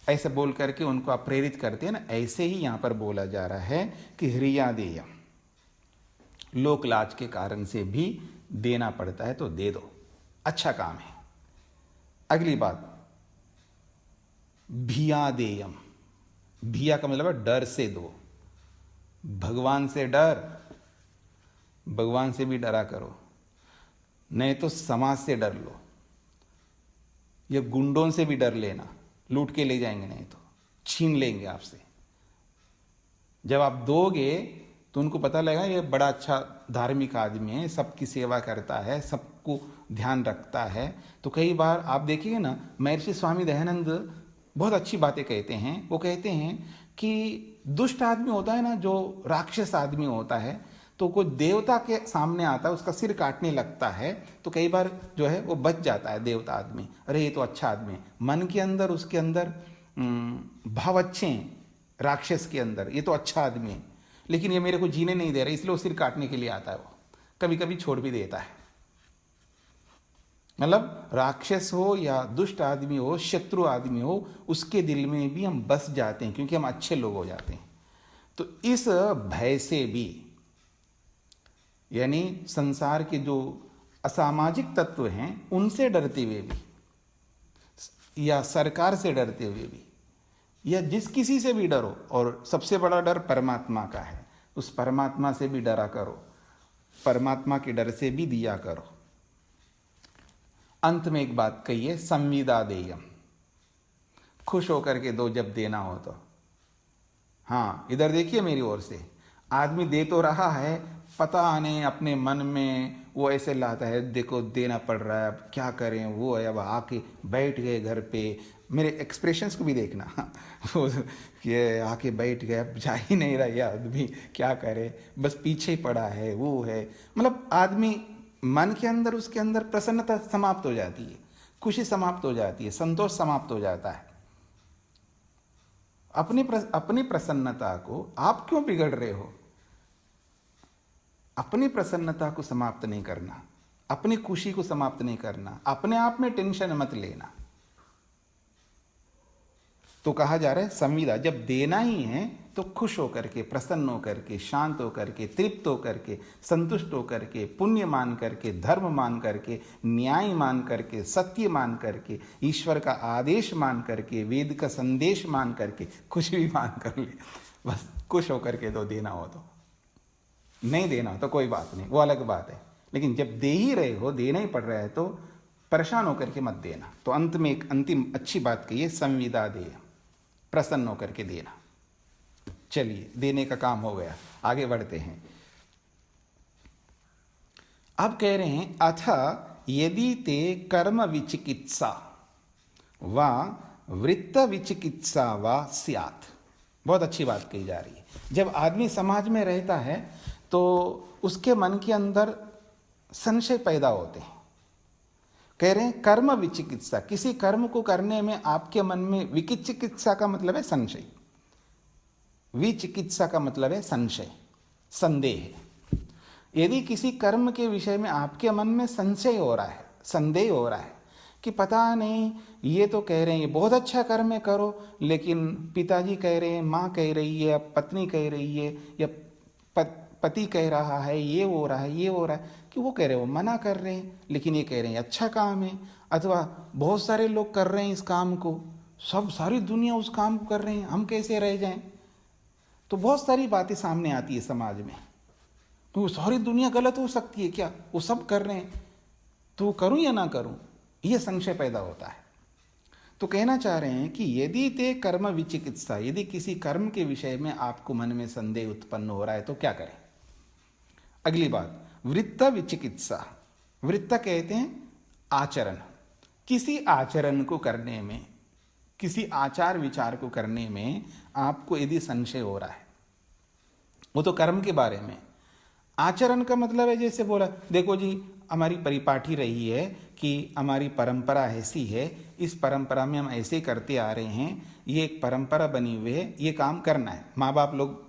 ऐसे बोल करके उनको आप प्रेरित करते हैं ना। ऐसे ही यहां पर बोला जा रहा है कि ह्रियादेयम, लोक लाज के कारण से भी देना पड़ता है तो दे दो, अच्छा काम है। अगली बात, भियादेयम, भिया का मतलब है डर से दो। भगवान से डर, भगवान से भी डरा करो, नहीं तो समाज से डर लो, या गुंडों से भी डर लेना, लूट के ले जाएंगे, नहीं तो छीन लेंगे आपसे। जब आप दोगे तो उनको पता लगेगा ये बड़ा अच्छा धार्मिक आदमी है, सबकी सेवा करता है, सबको ध्यान रखता है। तो कई बार आप देखिए ना, महर्षि स्वामी दयानंद बहुत अच्छी बातें कहते हैं। वो कहते हैं कि दुष्ट आदमी होता है ना, जो राक्षस आदमी होता है, तो कोई देवता के सामने आता है, उसका सिर काटने लगता है, तो कई बार जो है वो बच जाता है देवता आदमी, अरे ये तो अच्छा आदमी है। मन के अंदर उसके अंदर भाव अच्छे हैं, राक्षस के अंदर ये तो अच्छा आदमी है, लेकिन ये मेरे को जीने नहीं दे रहा, इसलिए वो सिर काटने के लिए आता है। वो कभी कभी छोड़ भी देता है। मतलब राक्षस हो या दुष्ट आदमी हो, शत्रु आदमी हो, उसके दिल में भी हम बस जाते हैं, क्योंकि हम अच्छे लोग हो जाते हैं। तो इस भय से भी, यानी संसार के जो असामाजिक तत्व हैं उनसे डरते हुए भी, या सरकार से डरते हुए भी, या जिस किसी से भी डरो, और सबसे बड़ा डर परमात्मा का है, उस परमात्मा से भी डरा करो, परमात्मा के डर से भी दिया करो। अंत में एक बात कहिए, संविदा देयम, खुश होकर के दो जब देना हो तो। हाँ, इधर देखिए मेरी ओर से, आदमी दे तो रहा है, पता नहीं अपने मन में वो ऐसे लाता है, देखो देना पड़ रहा है, अब क्या करें, वो है, अब आके बैठ गए घर पे। मेरे एक्सप्रेशंस को भी देखना, वो ये आके बैठ गए, अब जा ही नहीं रहा ये आदमी, क्या करे, बस पीछे पड़ा है, वो है। मतलब आदमी मन के अंदर, उसके अंदर प्रसन्नता समाप्त हो जाती है, खुशी समाप्त हो जाती है, संतोष समाप्त हो जाता है। अपनी प्रसन्नता को आप क्यों बिगड़ रहे हो? अपनी प्रसन्नता को समाप्त नहीं करना, अपनी खुशी को समाप्त नहीं करना, अपने आप में टेंशन मत लेना। तो कहा जा रहा है संविदा, जब देना ही है तो खुश होकर के, प्रसन्न होकर के, शांत होकर के, तृप्त होकर के, संतुष्ट होकर के, पुण्य मान करके, धर्म मान करके, न्याय मान करके, सत्य मान करके, ईश्वर का आदेश मान करके, वेद का संदेश मान करके, कुछ भी मान कर ले, बस खुश होकर के दो। देना हो तो, नहीं देना हो तो कोई बात नहीं, वो अलग बात है। लेकिन जब दे ही रहे हो, देना ही पड़ रहा है, तो परेशान होकर के मत देना। तो अंत में एक अंतिम अच्छी बात कही है, संविदा देय, प्रसन्न होकर के देना। चलिए, देने का काम हो गया, आगे बढ़ते हैं। अब कह रहे हैं, अथ यदि ते कर्म विचिकित्सा व वृत्त विचिकित्सा व स्यात्। बहुत अच्छी बात कही जा रही है। जब आदमी समाज में रहता है तो उसके मन के अंदर संशय पैदा होते हैं। कह रहे हैं कर्म विचिकित्सा, किसी कर्म को करने में आपके मन में, विचिकित्सा का मतलब है संशय, विचिकित्सा का मतलब है संशय, संदेह। यदि किसी कर्म के विषय में आपके मन में संशय हो रहा है, संदेह हो रहा है कि पता नहीं, ये तो कह रहे हैं ये बहुत अच्छा कर्म है, करो, लेकिन पिताजी कह रहे हैं, माँ कह रही है, पत्नी कह रही है, या पति कह रहा है, ये हो रहा है, ये हो रहा है, कि वो कह रहे हैं, वो मना कर रहे हैं, लेकिन ये कह रहे हैं अच्छा काम है, अथवा बहुत सारे लोग कर रहे हैं इस काम को, सब सारी दुनिया उस काम को कर रहे हैं, हम कैसे रह जाएं। तो बहुत सारी बातें सामने आती है समाज में, तो सारी दुनिया गलत हो सकती है क्या, वो सब कर रहे हैं तो करूं या ना करूं, ये संशय पैदा होता है। तो कहना चाह रहे हैं कि यदि ते कर्म विचिकित्सा, यदि किसी कर्म के विषय में आपको मन में संदेह उत्पन्न हो रहा है तो क्या करें। अगली बात, वृत्त विचिकित्सा। वृत्त कहते हैं आचरण, किसी आचरण को करने में, किसी आचार विचार को करने में आपको यदि संशय हो रहा है, वो तो कर्म के बारे में। आचरण का मतलब है, जैसे बोला, देखो जी हमारी परिपाटी रही है कि हमारी परंपरा ऐसी है, इस परंपरा में हम ऐसे करते आ रहे हैं, ये एक परंपरा बनी हुई है, ये काम करना है। माँ बाप लोग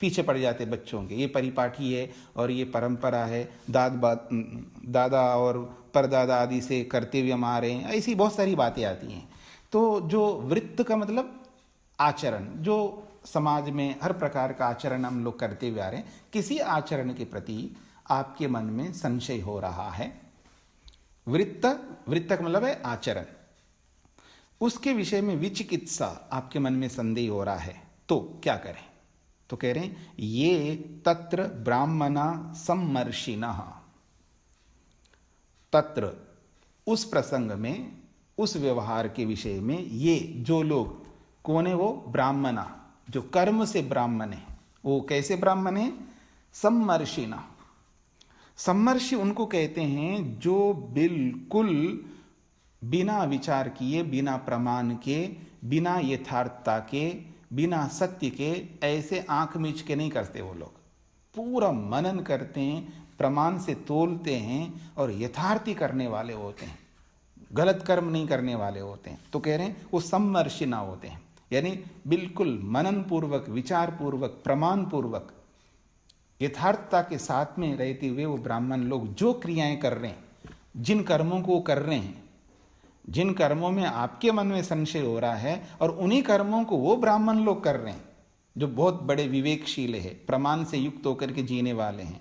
पीछे पड़ जाते बच्चों के, ये परिपाठी है और ये परंपरा है, दादा और परदादा आदि से करते हुए हम आ रहे हैं, ऐसी बहुत सारी बातें आती हैं। तो जो वृत्त का मतलब आचरण, जो समाज में हर प्रकार का आचरण हम लोग करते हुए आ रहे हैं, किसी आचरण के प्रति आपके मन में संशय हो रहा है, वृत्त का मतलब है आचरण, उसके विषय में विचिकित्सा, आपके मन में संदेह हो रहा है, तो क्या करें? तो कह रहे हैं ये तत्र ब्राह्मणा सम्मर्षिणः, तत्र उस प्रसंग में, उस व्यवहार के विषय में, ये जो लोग, कौन है वो? ब्राह्मणा, जो कर्म से ब्राह्मण है। वो कैसे ब्राह्मण है? सम्मर्षिणः। सम्मर्षि उनको कहते हैं जो बिल्कुल बिना विचार किए, बिना प्रमाण के, बिना यथार्थता के, बिना सत्य के ऐसे आंख मीच के नहीं करते। वो लोग पूरा मनन करते हैं, प्रमाण से तोलते हैं और यथार्थी करने वाले होते हैं, गलत कर्म नहीं करने वाले होते हैं। तो कह रहे हैं वो सम्मर्षिणा होते हैं, यानी बिल्कुल मनन पूर्वक, विचार पूर्वक, प्रमाण पूर्वक, यथार्थता के साथ में रहते हुए वो ब्राह्मण लोग जो क्रियाएं कर रहे हैं, जिन कर्मों को कर रहे हैं, जिन कर्मों में आपके मन में संशय हो रहा है, और उन्हीं कर्मों को वो ब्राह्मण लोग कर रहे हैं जो बहुत बड़े विवेकशील है, प्रमाण से युक्त होकर के जीने वाले हैं,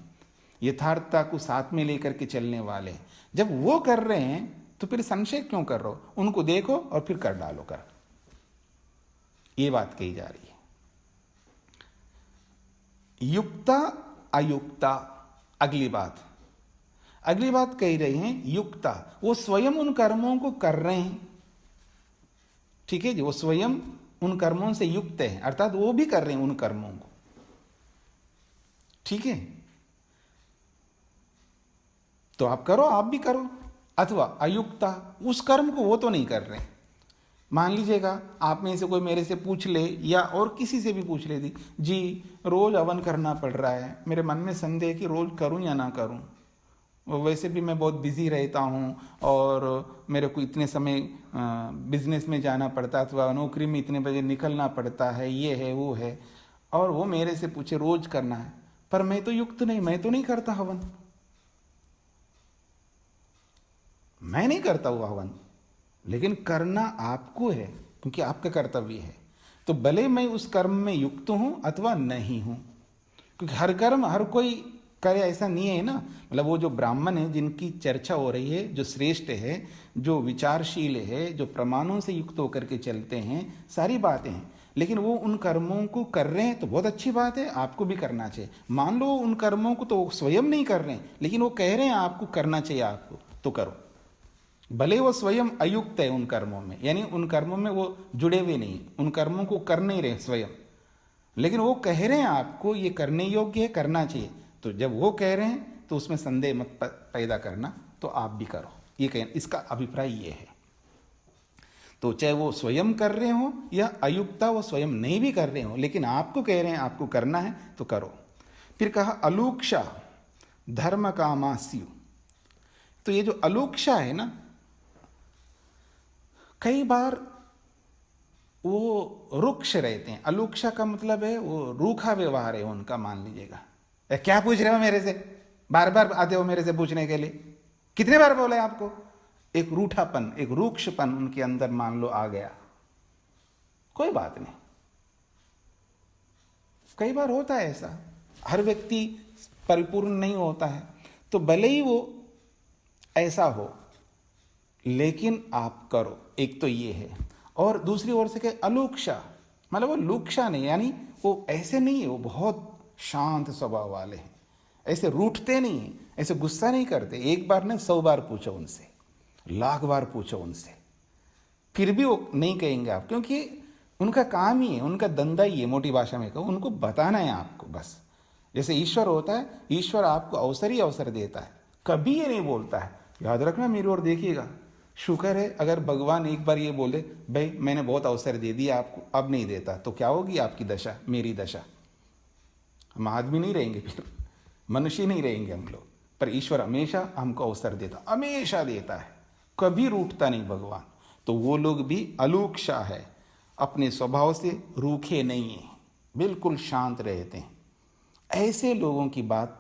यथार्थता को साथ में लेकर के चलने वाले हैं। जब वो कर रहे हैं तो फिर संशय क्यों कर रहे हो? उनको देखो और फिर कर डालो कर। ये बात कही जा रही है। युक्ता अयुक्ता, अगली बात कही रही है युक्ता, वो स्वयं उन कर्मों को कर रहे हैं, ठीक है जी, वो स्वयं उन कर्मों से युक्त है, अर्थात वो भी कर रहे हैं उन कर्मों को, ठीक है, तो आप करो, आप भी करो। अथवा अयुक्ता, उस कर्म को वो तो नहीं कर रहे। मान लीजिएगा आप में से कोई मेरे से पूछ ले, या और किसी से भी पूछ ले दी, जी रोज हवन करना पड़ रहा है, मेरे मन में संदेह कि रोज करूं या ना करूं, वैसे भी मैं बहुत बिजी रहता हूं और मेरे को इतने समय बिजनेस में जाना पड़ता है, अथवा नौकरी में इतने बजे निकलना पड़ता है, ये है वो है, और वो मेरे से पूछे रोज करना है, पर मैं तो युक्त नहीं, मैं तो नहीं करता हवन, मैं नहीं करता हुआ हवन, लेकिन करना आपको है क्योंकि आपका कर्तव्य है। तो भले मैं उस कर्म में युक्त हूं अथवा नहीं हूं, क्योंकि हर कर्म हर कोई करे ऐसा नहीं है ना। मतलब वो जो ब्राह्मण है जिनकी चर्चा हो रही है, जो श्रेष्ठ है, जो विचारशील है, जो प्रमाणों से युक्त होकर के चलते हैं, सारी बातें हैं, लेकिन वो उन कर्मों को कर रहे हैं तो बहुत अच्छी बात है, आपको भी करना चाहिए। मान लो उन कर्मों को तो स्वयं नहीं कर रहे हैं, लेकिन वो कह रहे हैं आपको करना चाहिए, आपको तो करो, भले वो स्वयं अयुक्त है उन कर्मों में, यानी उन कर्मों में वो जुड़े हुए नहीं, उन कर्मों को कर नहीं रहे स्वयं, लेकिन वो कह रहे हैं आपको ये करने योग्य है, करना चाहिए। तो जब वो कह रहे हैं तो उसमें संदेह मत पैदा करना, तो आप भी करो, ये कहना, इसका अभिप्राय ये है। तो चाहे वो स्वयं कर रहे हो या अयुक्ता वो स्वयं नहीं भी कर रहे हो, लेकिन आपको कह रहे हैं आपको करना है तो करो। फिर कहा अलूक्षा धर्म कामास्यु। तो ये जो अलूक्षा है ना, कई बार वो रुक्ष रहते हैं। अलूक्षा का मतलब है वो रूखा व्यवहार है उनका। मान लीजिएगा, क्या पूछ रहे हो मेरे से, बार बार आते हो मेरे से पूछने के लिए, कितने बार बोले आपको। एक रूठापन, एक रूक्षपन उनके अंदर मान लो आ गया, कोई बात नहीं, कई बार होता है ऐसा, हर व्यक्ति परिपूर्ण नहीं होता है, तो भले ही वो ऐसा हो लेकिन आप करो, एक तो ये है। और दूसरी ओर से क्या अलूक्षा, मतलब वो लूक्षा नहीं, यानी वो ऐसे नहीं है, वो बहुत शांत स्वभाव वाले हैं, ऐसे रूठते नहीं हैं, ऐसे गुस्सा नहीं करते। एक बार नहीं 100 बार पूछो उनसे, 1,00,000 बार पूछो उनसे, फिर भी वो नहीं कहेंगे आप, क्योंकि उनका काम ही है, उनका धंधा ही है, मोटी भाषा में कहो, उनको बताना है आपको बस। जैसे ईश्वर होता है, ईश्वर आपको अवसर ही अवसर देता है, कभी ये नहीं बोलता है याद रखना मेरी ओर देखिएगा। शुक्र है अगर भगवान एक बार ये बोले भाई मैंने बहुत अवसर दे दिया आपको, अब नहीं देता, तो क्या होगी आपकी दशा, मेरी दशा। हम आदमी नहीं रहेंगे, फिर मनुष्य नहीं रहेंगे हम लोग। पर ईश्वर हमेशा हमको अवसर देता, हमेशा देता है, कभी रूठता नहीं भगवान। तो वो लोग भी अलूक्षा है, अपने स्वभाव से रूखे नहीं है, बिल्कुल शांत रहते हैं, ऐसे लोगों की बात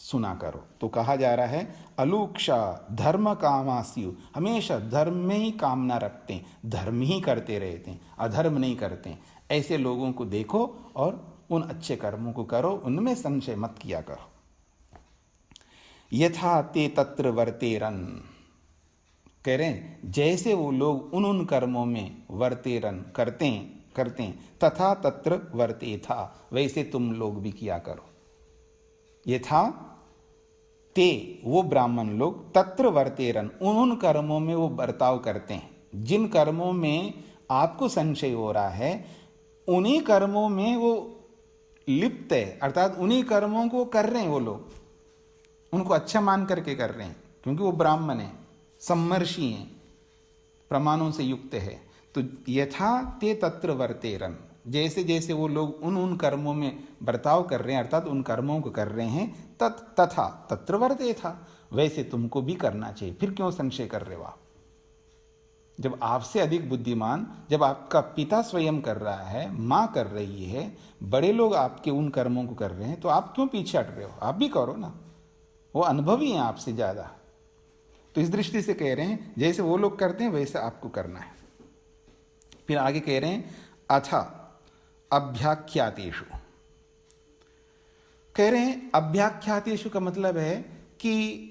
सुना करो। तो कहा जा रहा है अलूक्षा धर्म कामास्यु, हमेशा धर्म में ही कामना रखते हैं, धर्म ही करते रहते हैं, अधर्म नहीं करते हैं। ऐसे लोगों को देखो और उन अच्छे कर्मों को करो, उनमें संशय मत किया करो। यथा ते तत्र वर्तेरन, कह रहे हैं जैसे वो लोग उन कर्मों में वर्तेरन करते हैं तथा तत्र वर्तेथा, वैसे तुम लोग भी किया करो। यथा ते वो ब्राह्मण लोग तत्र वर्तेरन, उन कर्मों में वो बर्ताव करते हैं जिन कर्मों में आपको संशय हो रहा है, उन्हीं कर्मों में वो लिप्त है, अर्थात उन्हीं कर्मों को कर रहे हैं। वो लोग उनको अच्छा मान करके कर रहे हैं, क्योंकि वो ब्राह्मण है, सम्मर्षि हैं, प्रमाणों से युक्त है। तो यथा ते तत्र वर्तेरन, जैसे जैसे वो लोग उन कर्मों में बर्ताव कर रहे हैं, अर्थात उन कर्मों को कर रहे हैं, तथा तत्र वर्तेथा, वैसे तुमको भी करना चाहिए। फिर क्यों संशय कर रहे हो आप? जब आपसे अधिक बुद्धिमान, जब आपका पिता स्वयं कर रहा है, माँ कर रही है, बड़े लोग आपके उन कर्मों को कर रहे हैं, तो आप क्यों पीछे हट रहे हो? आप भी करो ना, वो अनुभवी हैं आपसे ज़्यादा। तो इस दृष्टि से कह रहे हैं जैसे वो लोग करते हैं वैसे आपको करना है। फिर आगे कह रहे हैं अथा अभ्याख्यातेषु, कह रहे हैं अभ्याख्यातेषु का मतलब है कि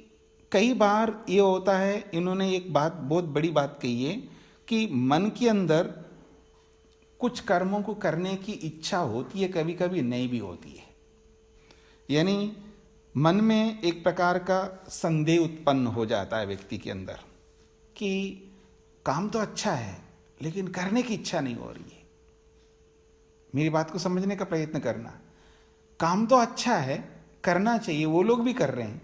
कई बार ये होता है, इन्होंने एक बात, बहुत बड़ी बात कही है कि मन के अंदर कुछ कर्मों को करने की इच्छा होती है, कभी कभी नहीं भी होती है। यानी मन में एक प्रकार का संदेह उत्पन्न हो जाता है व्यक्ति के अंदर कि काम तो अच्छा है लेकिन करने की इच्छा नहीं हो रही है। मेरी बात को समझने का प्रयत्न करना। काम तो अच्छा है, करना चाहिए, वो लोग भी कर रहे हैं,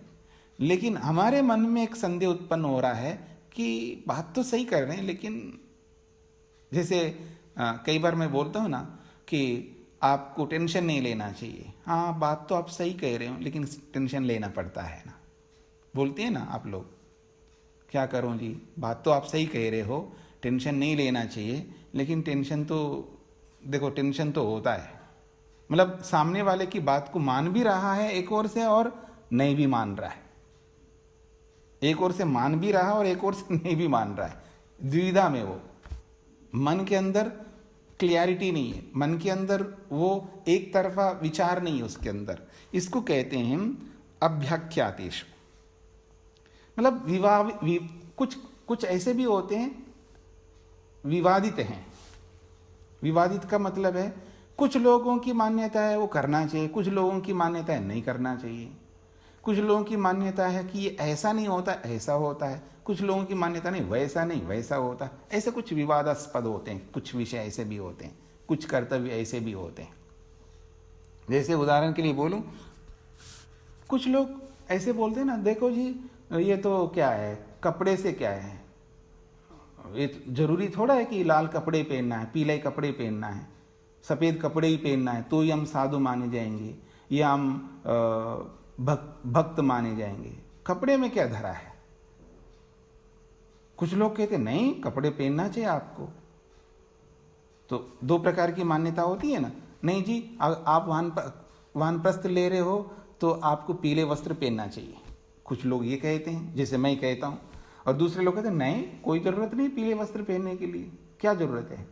लेकिन हमारे मन में एक संदेह उत्पन्न हो रहा है कि बात तो सही कर रहे हैं, लेकिन जैसे कई बार मैं बोलता हूँ ना कि आपको टेंशन नहीं लेना चाहिए। हाँ, बात तो आप सही कह रहे हो, लेकिन टेंशन लेना पड़ता है ना। बोलते हैं ना आप लोग, क्या करूँ जी, बात तो आप सही कह रहे हो, टेंशन नहीं लेना चाहिए, लेकिन टेंशन तो देखो, टेंशन तो होता है। मतलब सामने वाले की बात को मान भी रहा है एक ओर से, और नहीं भी मान रहा है। एक ओर से मान भी रहा है और एक ओर से नहीं भी मान रहा है, द्विधा में वो। मन के अंदर क्लियरिटी नहीं है, मन के अंदर वो एक तरफा विचार नहीं है उसके अंदर। इसको कहते हैं अभ्याख्यातेश। मतलब कुछ ऐसे भी होते हैं विवादित हैं। विवादित का मतलब है कुछ लोगों की मान्यता है वो करना चाहिए, कुछ लोगों की मान्यता है नहीं करना चाहिए, कुछ लोगों की मान्यता है कि ये ऐसा नहीं होता ऐसा होता है, कुछ लोगों की मान्यता नहीं वैसा होता है। ऐसे कुछ विवादास्पद होते हैं, कुछ विषय ऐसे भी होते हैं, कुछ कर्तव्य ऐसे भी होते हैं। जैसे उदाहरण के लिए बोलूं, कुछ लोग ऐसे बोलते हैं ना, देखो जी ये तो क्या है, कपड़े से क्या है, ये जरूरी थोड़ा है कि लाल कपड़े पहनना है, पीले कपड़े पहनना है, सफ़ेद कपड़े ही पहनना है तो ही हम साधु माने जाएंगे या हम भक्त माने जाएंगे। कपड़े में क्या धरा है? कुछ लोग कहते नहीं, कपड़े पहनना चाहिए आपको। तो दो प्रकार की मान्यता होती है ना। नहीं जी, आप वानप्रस्थ ले रहे हो तो आपको पीले वस्त्र पहनना चाहिए, कुछ लोग ये कहते हैं, जैसे मैं कहता हूँ। और दूसरे लोग कहते हैं नहीं, कोई ज़रूरत नहीं पीले वस्त्र पहनने के लिए, क्या ज़रूरत है,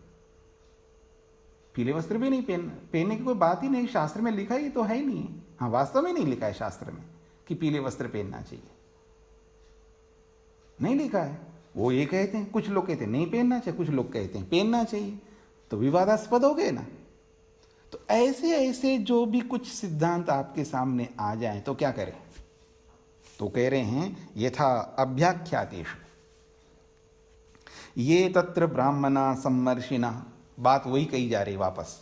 पीले वस्त्र भी नहीं पहनने की कोई बात ही नहीं, शास्त्र में लिखा ही तो है ही नहीं। हाँ, वास्तव में नहीं लिखा है शास्त्र में कि पीले वस्त्र पहनना चाहिए, नहीं लिखा है। वो ये कहते हैं, कुछ लोग कहते हैं नहीं पहनना चाहिए, कुछ लोग कहते हैं पहनना चाहिए, तो विवादास्पद हो गए ना। तो ऐसे ऐसे जो भी कुछ सिद्धांत आपके सामने आ जाए तो क्या करें? तो कह रहे हैं यथा अभ्याख्यातेषु ये तत्र ब्राह्मणा सम्मर्षिणा। बात वही कही जा रही वापस।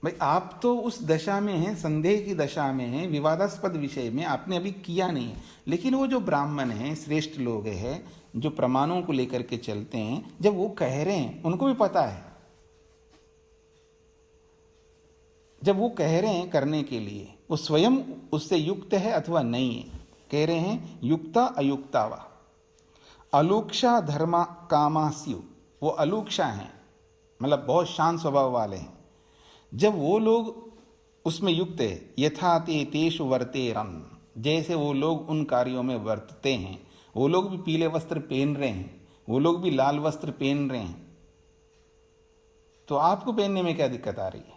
भाई आप तो उस दशा में हैं, संदेह की दशा में हैं, विवादास्पद विषय में आपने अभी किया नहीं है, लेकिन वो जो ब्राह्मण हैं, श्रेष्ठ लोग हैं, जो प्रमाणों को लेकर के चलते हैं, जब वो कह रहे हैं, उनको भी पता है, जब वो कह रहे हैं करने के लिए, वो स्वयं उससे युक्त है अथवा नहीं है। कह रहे हैं युक्ता अयुक्ता वा अलूक्षा धर्मा कामास्यु। वो अलूक्षा हैं, मतलब बहुत शांत स्वभाव वाले हैं। जब वो लोग उसमें युक्त है। यथा ते तेषु वर्तेरन्, जैसे वो लोग उन कार्यों में वर्तते हैं। वो लोग भी पीले वस्त्र पहन रहे हैं, वो लोग भी लाल वस्त्र पहन रहे हैं, तो आपको पहनने में क्या दिक्कत आ रही है?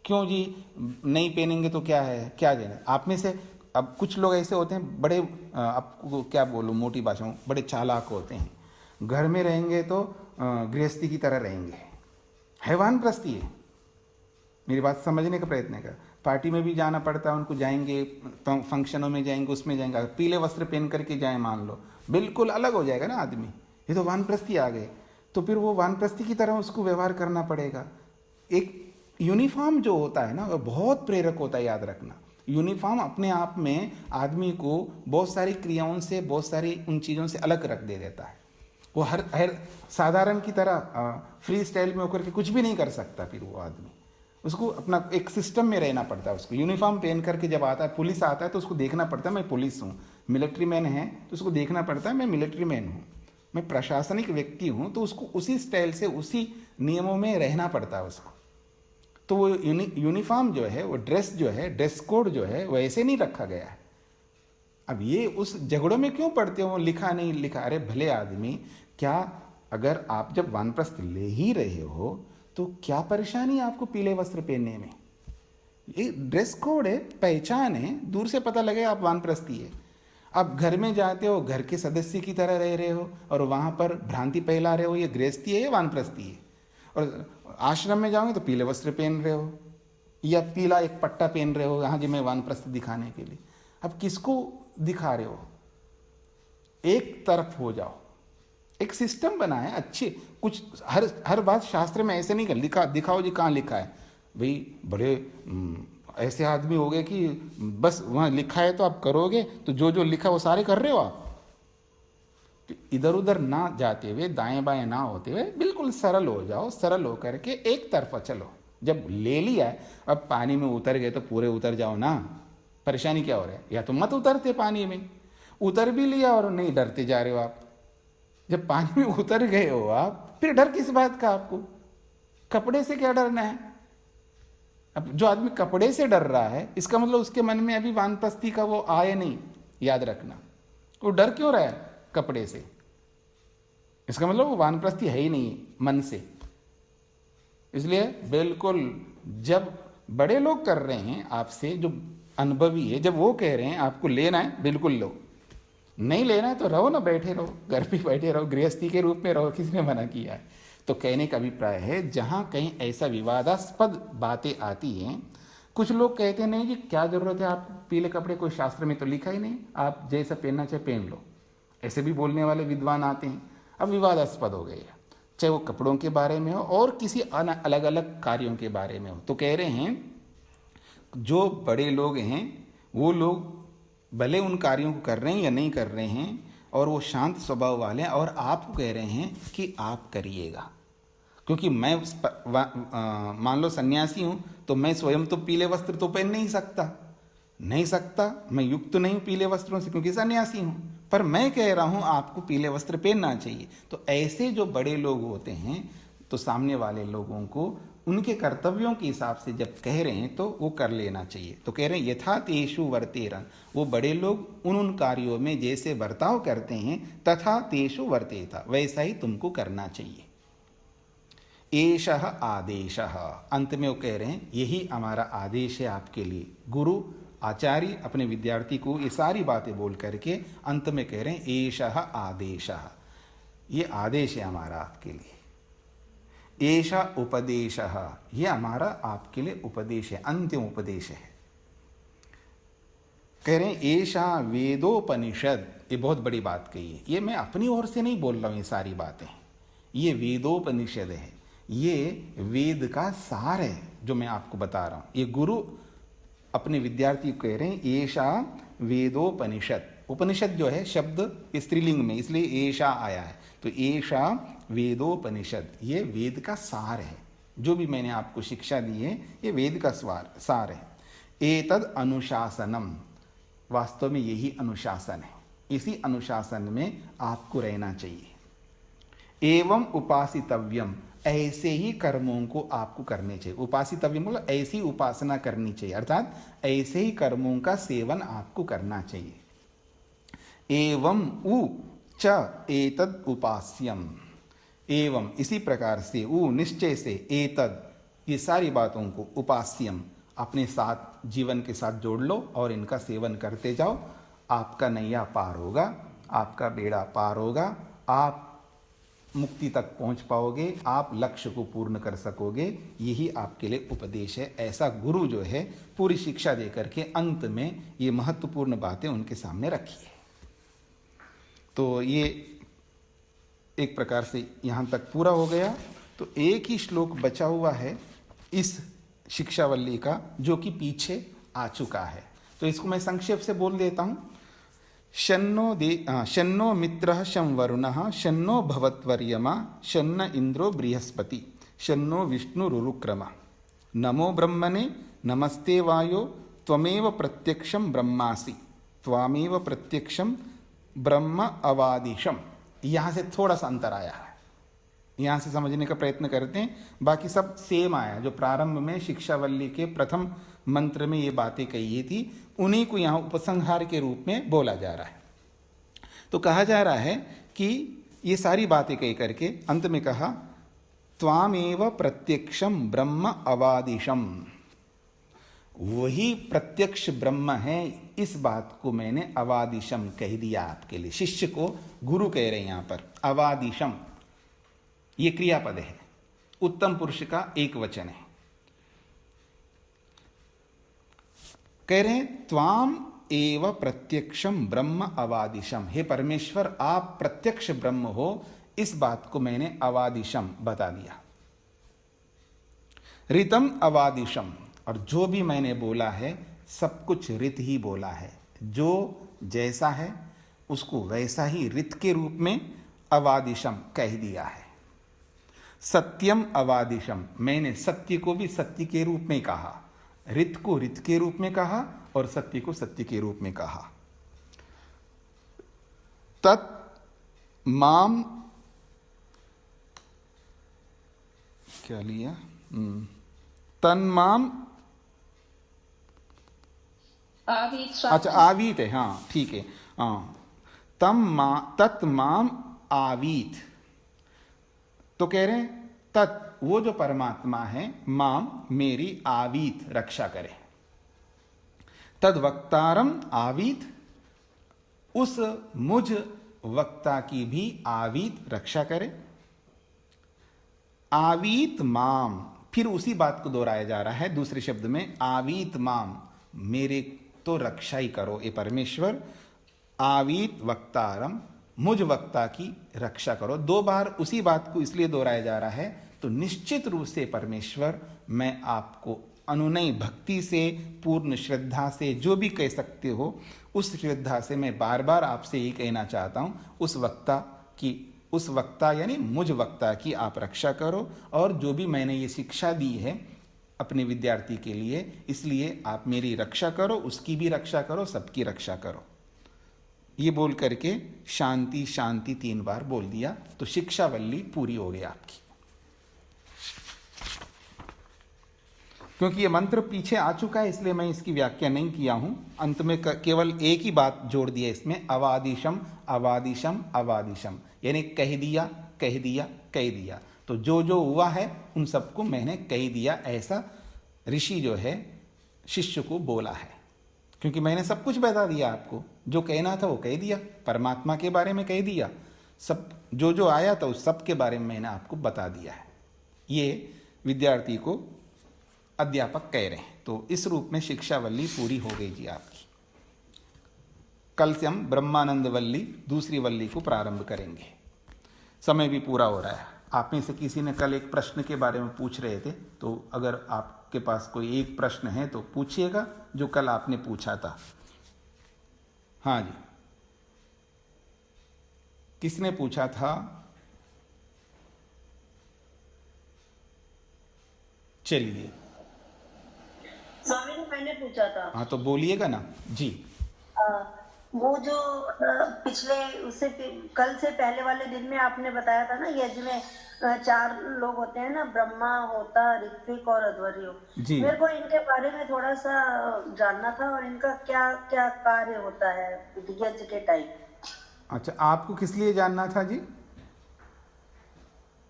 क्यों जी नहीं पहनेंगे तो क्या है, क्या देना? आप में से अब कुछ लोग ऐसे होते हैं बड़े, आपको क्या बोलूं मोटी भाषा में, बड़े चालाक होते हैं। घर में रहेंगे तो गृहस्थी की तरह रहेंगे, हैवान प्रस्ती है। मेरी बात समझने का प्रयत्न कर। पार्टी में भी जाना पड़ता है उनको, जाएंगे फंक्शनों में जाएंगे, उसमें जाएंगे, पीले वस्त्र पहन करके जाए मान लो, बिल्कुल अलग हो जाएगा ना आदमी। ये तो वानप्रस्थी आ गए, तो फिर वो वानप्रस्थी की तरह उसको व्यवहार करना पड़ेगा। एक यूनिफॉर्म जो होता है ना वो बहुत प्रेरक होता है, याद रखना। यूनिफॉर्म अपने आप में आदमी को बहुत सारी क्रियाओं से, बहुत सारी उन चीज़ों से अलग रख दे देता है। वो हर साधारण की तरह फ्री स्टाइल में होकर के कुछ भी नहीं कर सकता। फिर वो आदमी, उसको अपना एक सिस्टम में रहना पड़ता है। उसको यूनिफॉर्म पहन करके जब आता है, पुलिस आता है तो उसको देखना पड़ता है मैं पुलिस हूँ। मिलिट्री मैन है तो उसको देखना पड़ता है मैं मिलिट्री मैन हूँ, मैं प्रशासनिक व्यक्ति हूँ, तो उसको उसी स्टाइल से, उसी नियमों में रहना पड़ता है उसको। तो वो यूनिफॉर्म जो है, वो ड्रेस जो है, ड्रेस कोड जो है, वो ऐसे नहीं रखा गया है। अब ये उस झगड़ों में क्यों पड़ते हो, लिखा नहीं लिखा? अरे भले आदमी, क्या अगर आप जब वानप्रस्थ ले ही रहे हो तो क्या परेशानी आपको पीले वस्त्र पहनने में? ये ड्रेस कोड है, पहचान है, दूर से पता लगे आप वानप्रस्थी है। आप घर में जाते हो, घर के सदस्य की तरह रह रहे हो और वहाँ पर भ्रांति फैला रहे हो, ये गृहस्थी है या वानप्रस्थी है? और आश्रम में जाओगे तो पीले वस्त्र पहन रहे हो या पीला एक पट्टा पहन रहे हो, यहाँ जी मैं वानप्रस्थ दिखाने के लिए। अब किसको दिखा रहे हो? एक तरफ हो जाओ, एक सिस्टम बना है अच्छे। कुछ हर बात शास्त्र में ऐसे नहीं कर लिखा, दिखाओ जी कहाँ लिखा है भाई। बड़े ऐसे आदमी हो गए कि बस वहाँ लिखा है तो आप करोगे, तो जो जो लिखा वो सारे कर रहे हो आप। तो इधर उधर ना जाते हुए, दाएं बाएं ना होते हुए, बिल्कुल सरल हो जाओ। सरल हो करके एक तरफा चलो। जब ले लिया है, अब पानी में उतर गए तो पूरे उतर जाओ ना, परेशानी क्या हो रहा है? या तो मत उतरते पानी में, उतर भी लिया और नहीं, डरते जा रहे हो आप। जब पानी में उतर गए हो आप, फिर डर किस बात का आपको? कपड़े से क्या डरना है? अब जो आदमी कपड़े से डर रहा है, इसका मतलब उसके मन में अभी वानप्रस्थी का वो आए नहीं, याद रखना। वो डर क्यों रहा है कपड़े से? इसका मतलब वो वानप्रस्थी है ही नहीं मन से। इसलिए बिल्कुल, जब बड़े लोग कर रहे हैं आपसे, जो अनुभवी है, जब वो कह रहे हैं आपको लेना है, बिल्कुल लो। नहीं लेना है तो रहो ना, बैठे रहो, घर पे बैठे रहो, गृहस्थी के रूप में रहो, किसने मना किया है? तो कहने का अभिप्राय है, जहाँ कहीं ऐसा विवादास्पद बातें आती हैं, कुछ लोग कहते हैं नहीं जी क्या जरूरत है आप पीले कपड़े, कोई शास्त्र में तो लिखा ही नहीं, आप जैसा पहनना चाहे पहन लो। ऐसे भी बोलने वाले विद्वान आते हैं। अब विवादास्पद हो गए, चाहे वो कपड़ों के बारे में हो और किसी अलग अलग कार्यों के बारे में हो। तो कह रहे हैं जो बड़े लोग हैं वो लोग भले उन कार्यों को कर रहे हैं या नहीं कर रहे हैं, और वो शांत स्वभाव वाले हैं, और आपको कह रहे हैं कि आप करिएगा। क्योंकि मैं मान लो सन्यासी हूँ तो मैं स्वयं तो पीले वस्त्र तो पहन नहीं सकता, मैं युक्त नहीं हूँ पीले वस्त्रों से क्योंकि सन्यासी हूँ, पर मैं कह रहा हूँ आपको पीले वस्त्र पहनना चाहिए। तो ऐसे जो बड़े लोग होते हैं, तो सामने वाले लोगों को उनके कर्तव्यों के हिसाब से जब कह रहे हैं तो वो कर लेना चाहिए। तो कह रहे हैं यथा तेषु वर्तेरन्, वो बड़े लोग उन कार्यों में जैसे बर्ताव करते हैं, तथा तेषु वर्तेत, वैसा ही तुमको करना चाहिए। एषः आदेशः, अंत में वो कह रहे हैं यही हमारा आदेश है आपके लिए। गुरु आचार्य अपने विद्यार्थी को ये सारी बातें बोल करके अंत में कह रहे हैं एषः आदेशः, ये आदेश है हमारा आपके लिए। एषा उपदेशः, ये हमारा आपके लिए उपदेश है, अंतिम उपदेश है। कह रहे हैं एषा वेदोपनिषद, ये बहुत बड़ी बात कही है। ये मैं अपनी ओर से नहीं बोल रहा हूँ, ये सारी बातें, ये वेदोपनिषद है, ये वेद का सार है जो मैं आपको बता रहा हूँ। ये गुरु अपने विद्यार्थी को कह रहे हैं एषा वेदोपनिषद। उपनिषद जो है शब्द स्त्रीलिंग में, इसलिए एषा आया है। तो एषा वेदोपनिषद, ये वेद का सार है। जो भी मैंने आपको शिक्षा दी है ये वेद का सार है। एतद अनुशासनम, वास्तव में यही अनुशासन है, इसी अनुशासन में आपको रहना चाहिए। एवं उपासितव्यम, ऐसे ही कर्मों को आपको करने चाहिए। उपासितव्यम बोला ऐसी उपासना करनी चाहिए, अर्थात ऐसे ही कर्मों का सेवन आपको करना चाहिए। एवं उ च एतद उपास्यम, एवं इसी प्रकार से, उ निश्चय से, एतद ये सारी बातों को, उपास्यम अपने साथ जीवन के साथ जोड़ लो और इनका सेवन करते जाओ। आपका नैया पार होगा, आपका बेड़ा पार होगा, आप मुक्ति तक पहुंच पाओगे, आप लक्ष्य को पूर्ण कर सकोगे। यही आपके लिए उपदेश है। ऐसा गुरु जो है पूरी शिक्षा देकर के अंत में ये महत्वपूर्ण बातें उनके सामने रखी है। तो ये एक प्रकार से यहाँ तक पूरा हो गया। तो एक ही श्लोक बचा हुआ है इस शिक्षावल्ली का, जो कि पीछे आ चुका है। तो इसको मैं संक्षेप से बोल देता हूँ। शन्नो मित्रः शं वरुणः शन्नो भवत्वर्यमा शन्न इंद्रो बृहस्पति शन्नो विष्णुरुरुक्रम नमो ब्रह्मणे नमस्ते वायो त्वमेव प्रत्यक्षं ब्रह्मासि त्वामेव प्रत्यक्षं ब्रह्म अवादिशम। यहाँ से थोड़ा सा अंतर आया है, यहाँ से समझने का प्रयत्न करते हैं। बाकी सब सेम आया, जो प्रारंभ में शिक्षावल्ली के प्रथम मंत्र में ये बातें कही थी, उन्हीं को यहाँ उपसंहार के रूप में बोला जा रहा है। तो कहा जा रहा है कि ये सारी बातें कह करके अंत में कहा त्वामेव प्रत्यक्षम ब्रह्म अवादिशम, वही प्रत्यक्ष ब्रह्म है, इस बात को मैंने अवादिशम कह दिया आपके लिए। शिष्य को गुरु कह रहे हैं यहाँ पर। अवादिशम ये क्रियापद है, उत्तम पुरुष का एक वचन है। कह रहे हैं त्वाम एव प्रत्यक्षम ब्रह्म अवादिशम, हे परमेश्वर आप प्रत्यक्ष ब्रह्म हो, इस बात को मैंने अवादिशम बता दिया। ऋतम अवादिशम, और जो भी मैंने बोला है सब कुछ ऋत ही बोला है, जो जैसा है उसको वैसा ही ऋत के रूप में अवादिशम कह दिया है। सत्यम अवादिशम, मैंने सत्य को भी सत्य के रूप में कहा, ऋत को ऋत के रूप में कहा और सत्य को सत्य के रूप में कहा। तत् माम क्या लिया, तन्माम, अच्छा आवीत है, हाँ ठीक है, हाँ तत्माम आवीत। तो कह रहे हैं तत् वो जो परमात्मा है, माम मेरी आवीत रक्षा करे, तद वक्तारम आवीत उस मुझ वक्ता की भी आवीत रक्षा करे। आवीत माम, फिर उसी बात को दोहराया जा रहा है दूसरे शब्द में, आवीत माम मेरे तो रक्षा ही करो ए परमेश्वर, आवीत वक्तारम मुझ वक्ता की रक्षा करो। दो बार उसी बात को इसलिए दोहराया जा रहा है, तो निश्चित रूप से परमेश्वर मैं आपको अनुनय भक्ति से, पूर्ण श्रद्धा से, जो भी कह सकते हो उस श्रद्धा से मैं बार बार आपसे यही कहना चाहता हूँ, उस वक्ता यानी मुझ वक्ता की आप रक्षा करो। और जो भी मैंने ये शिक्षा दी है अपने विद्यार्थी के लिए, इसलिए आप मेरी रक्षा करो, उसकी भी रक्षा करो, सबकी रक्षा करो। ये बोल करके शांति शांति 3 बार बोल दिया, तो शिक्षावल्ली पूरी हो गई आपकी। क्योंकि ये मंत्र पीछे आ चुका है, इसलिए मैं इसकी व्याख्या नहीं किया हूं। अंत में केवल एक ही बात जोड़ दिया इसमें, अवादिशम अवादिशम अवादिशम, यानी कह दिया कह दिया कह दिया। तो जो जो हुआ है उन सबको मैंने कह दिया, ऐसा ऋषि जो है शिष्य को बोला है। क्योंकि मैंने सब कुछ बता दिया आपको, जो कहना था वो कह दिया, परमात्मा के बारे में कह दिया, सब जो जो आया था उस सब के बारे में मैंने आपको बता दिया है। ये विद्यार्थी को अध्यापक कह रहे हैं। तो इस रूप में शिक्षावल्ली पूरी हो गई जी आपकी। कल से हम ब्रह्मानंद वल्ली दूसरी वल्ली को प्रारंभ करेंगे। समय भी पूरा हो रहा है। आप में से किसी ने कल एक प्रश्न के बारे में पूछ रहे थे, तो अगर आपके पास कोई एक प्रश्न है तो पूछिएगा, जो कल आपने पूछा था। हाँ जी, किसने पूछा था? चलिए, स्वामी ने मैंने पूछा था। हाँ तो बोलिएगा ना जी। वो जो पिछले कल से पहले वाले दिन में आपने बताया था ना, यज्ञ में 4 लोग होते हैं ना, ब्रह्मा, होता, ऋत्विक और अध्वर्यु। जी। मेरे को इनके बारे में थोड़ा सा जानना था, और इनका क्या क्या कार्य होता है यज्ञ के टाइम। अच्छा, आपको किस लिए जानना था जी?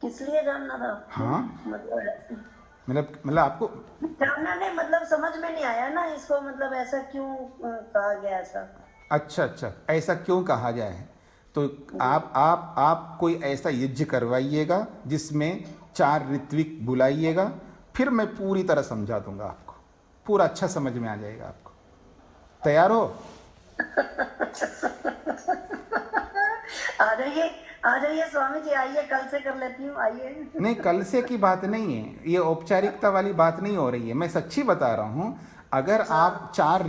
किस लिए जानना था? हाँ, मतलब आपको जानना नहीं, मतलब समझ में नहीं आया ना इसको, मतलब ऐसा क्यों कहा गया ऐसा। अच्छा, ऐसा क्यों कहा जाए? तो आप कोई ऐसा यज्ञ करवाइएगा जिसमें 4 ऋत्विक बुलाइएगा, फिर मैं पूरी तरह समझा दूंगा आपको, पूरा अच्छा समझ में आ जाएगा आपको। तैयार हो? आ जाइए स्वामी जी, आइए, कल से कर लेती हूँ, आइए। नहीं, कल से की बात नहीं है, ये औपचारिकता वाली बात नहीं हो रही है, मैं सच्ची बता रहा हूँ। अगर आप 4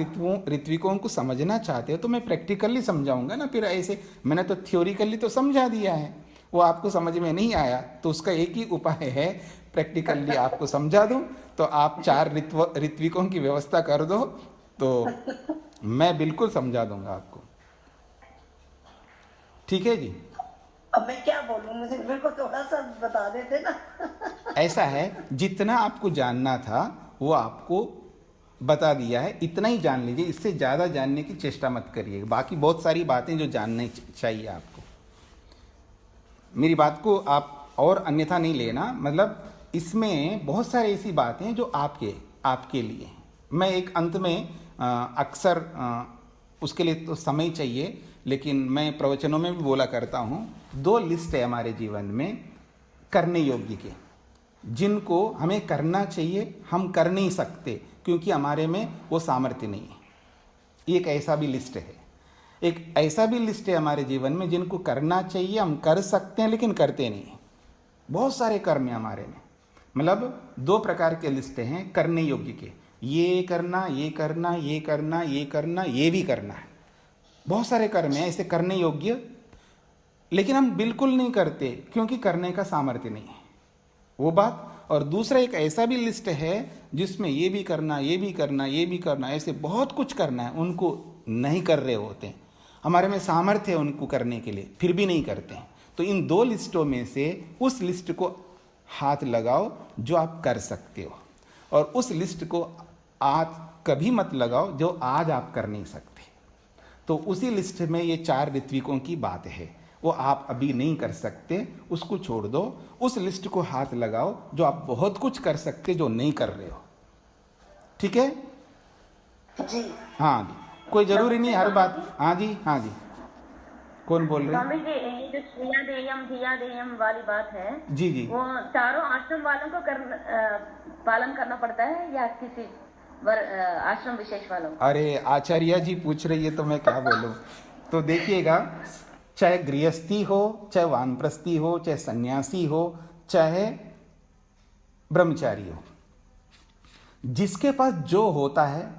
ऋत्विकों को समझना चाहते हो तो मैं प्रैक्टिकली समझाऊंगा ना, फिर ऐसे मैंने तो थ्योरिकली तो समझा दिया है, वो आपको समझ में नहीं आया तो उसका एक ही उपाय है, प्रैक्टिकली आपको समझा दूं। तो आप 4 ऋत्विकों की व्यवस्था कर दो तो मैं बिल्कुल समझा दूंगा आपको, ठीक है जी? अब मैं क्या बोलूं, मुझे मेरे को थोड़ा सा बता देते ना। ऐसा है, जितना आपको जानना था वो आपको बता दिया है, इतना ही जान लीजिए, इससे ज़्यादा जानने की चेष्टा मत करिए। बाकी बहुत सारी बातें जो जाननी चाहिए आपको, मेरी बात को आप और अन्यथा नहीं लेना, मतलब इसमें बहुत सारी ऐसी बातें हैं जो आपके लिए हैं। मैं एक अंत में अक्सर उसके लिए तो समय चाहिए, लेकिन मैं प्रवचनों में भी बोला करता हूँ, 2 लिस्ट है हमारे जीवन में करने योग्य के, जिनको हमें करना चाहिए, हम कर नहीं सकते क्योंकि हमारे में वो सामर्थ्य नहीं है। एक ऐसा भी लिस्ट है, एक ऐसा भी लिस्ट है हमारे जीवन में जिनको करना चाहिए, हम कर सकते हैं लेकिन करते नहीं। बहुत सारे कर्म हैं हमारे में, मतलब 2 प्रकार के लिस्ट हैं करने योग्य के, ये करना, ये करना, ये करना, ये करना, ये भी करना है। बहुत सारे कर्म हैं ऐसे करने योग्य, लेकिन हम बिल्कुल नहीं करते क्योंकि करने का सामर्थ्य नहीं है, वो बात। और दूसरा एक ऐसा भी लिस्ट है जिसमें ये भी करना, ये भी करना, ये भी करना, ऐसे बहुत कुछ करना है, उनको नहीं कर रहे होते हैं, हमारे में सामर्थ्य है उनको करने के लिए, फिर भी नहीं करते हैं। तो इन 2 लिस्टों में से उस लिस्ट को हाथ लगाओ जो आप कर सकते हो, और उस लिस्ट को आज कभी मत लगाओ जो आज आप कर नहीं सकते। तो उसी लिस्ट में ये 4 ऋत्विकों की बात है, वो आप अभी नहीं कर सकते, उसको छोड़ दो, उस लिस्ट को हाथ लगाओ जो आप बहुत कुछ कर सकते जो नहीं कर रहे हो, ठीक है जी? हाँ जी, कोई जरूरी नहीं हर बात। हाँ जी, हाँ जी, कौन बोल रहे हैं? स्वामी जी, ये जो श्रिया देयम धिया देयम वाली बात है, जी जी, वो चारों आश्रम वालों को पालन करना पड़ता है या किसी आश्रम विशेष वालों? अरे आचार्य जी पूछ रही है तो मैं क्या बोलूं। तो देखिएगा, चाहे गृहस्थी हो, चाहे वानप्रस्थी हो, चाहे सन्यासी हो, चाहे ब्रह्मचारी हो, जिसके पास जो होता है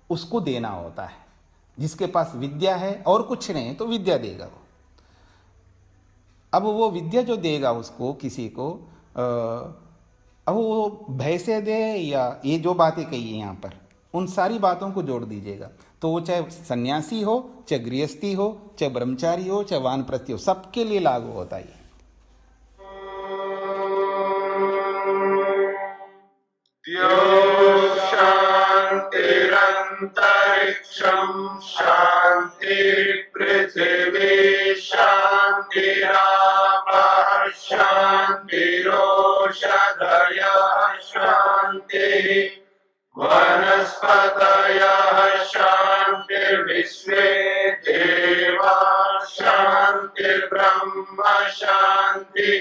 उसको देना होता है। जिसके पास विद्या है और कुछ नहीं तो विद्या देगा वो। अब वो विद्या जो देगा उसको किसी को, अब वो भय से दे या ये जो बातें कही है यहाँ पर, उन सारी बातों को जोड़ दीजिएगा। तो वो चाहे सन्यासी हो, चाहे गृहस्थी हो, चाहे ब्रह्मचारी हो, चाहे वानप्रस्थी हो, सबके लिए लागू होता है। शांतिरंतरिक्षं शांति पृथिवी शांतिरापः शांतिरोषधयः शांति वनस्पतयः शांतिर्विश्वे देवा शांतिर्ब्रह्म शांति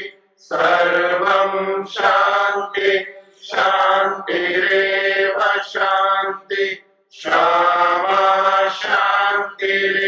सर्वं शांति शांतिरेव शांति शामा शांतिरेधि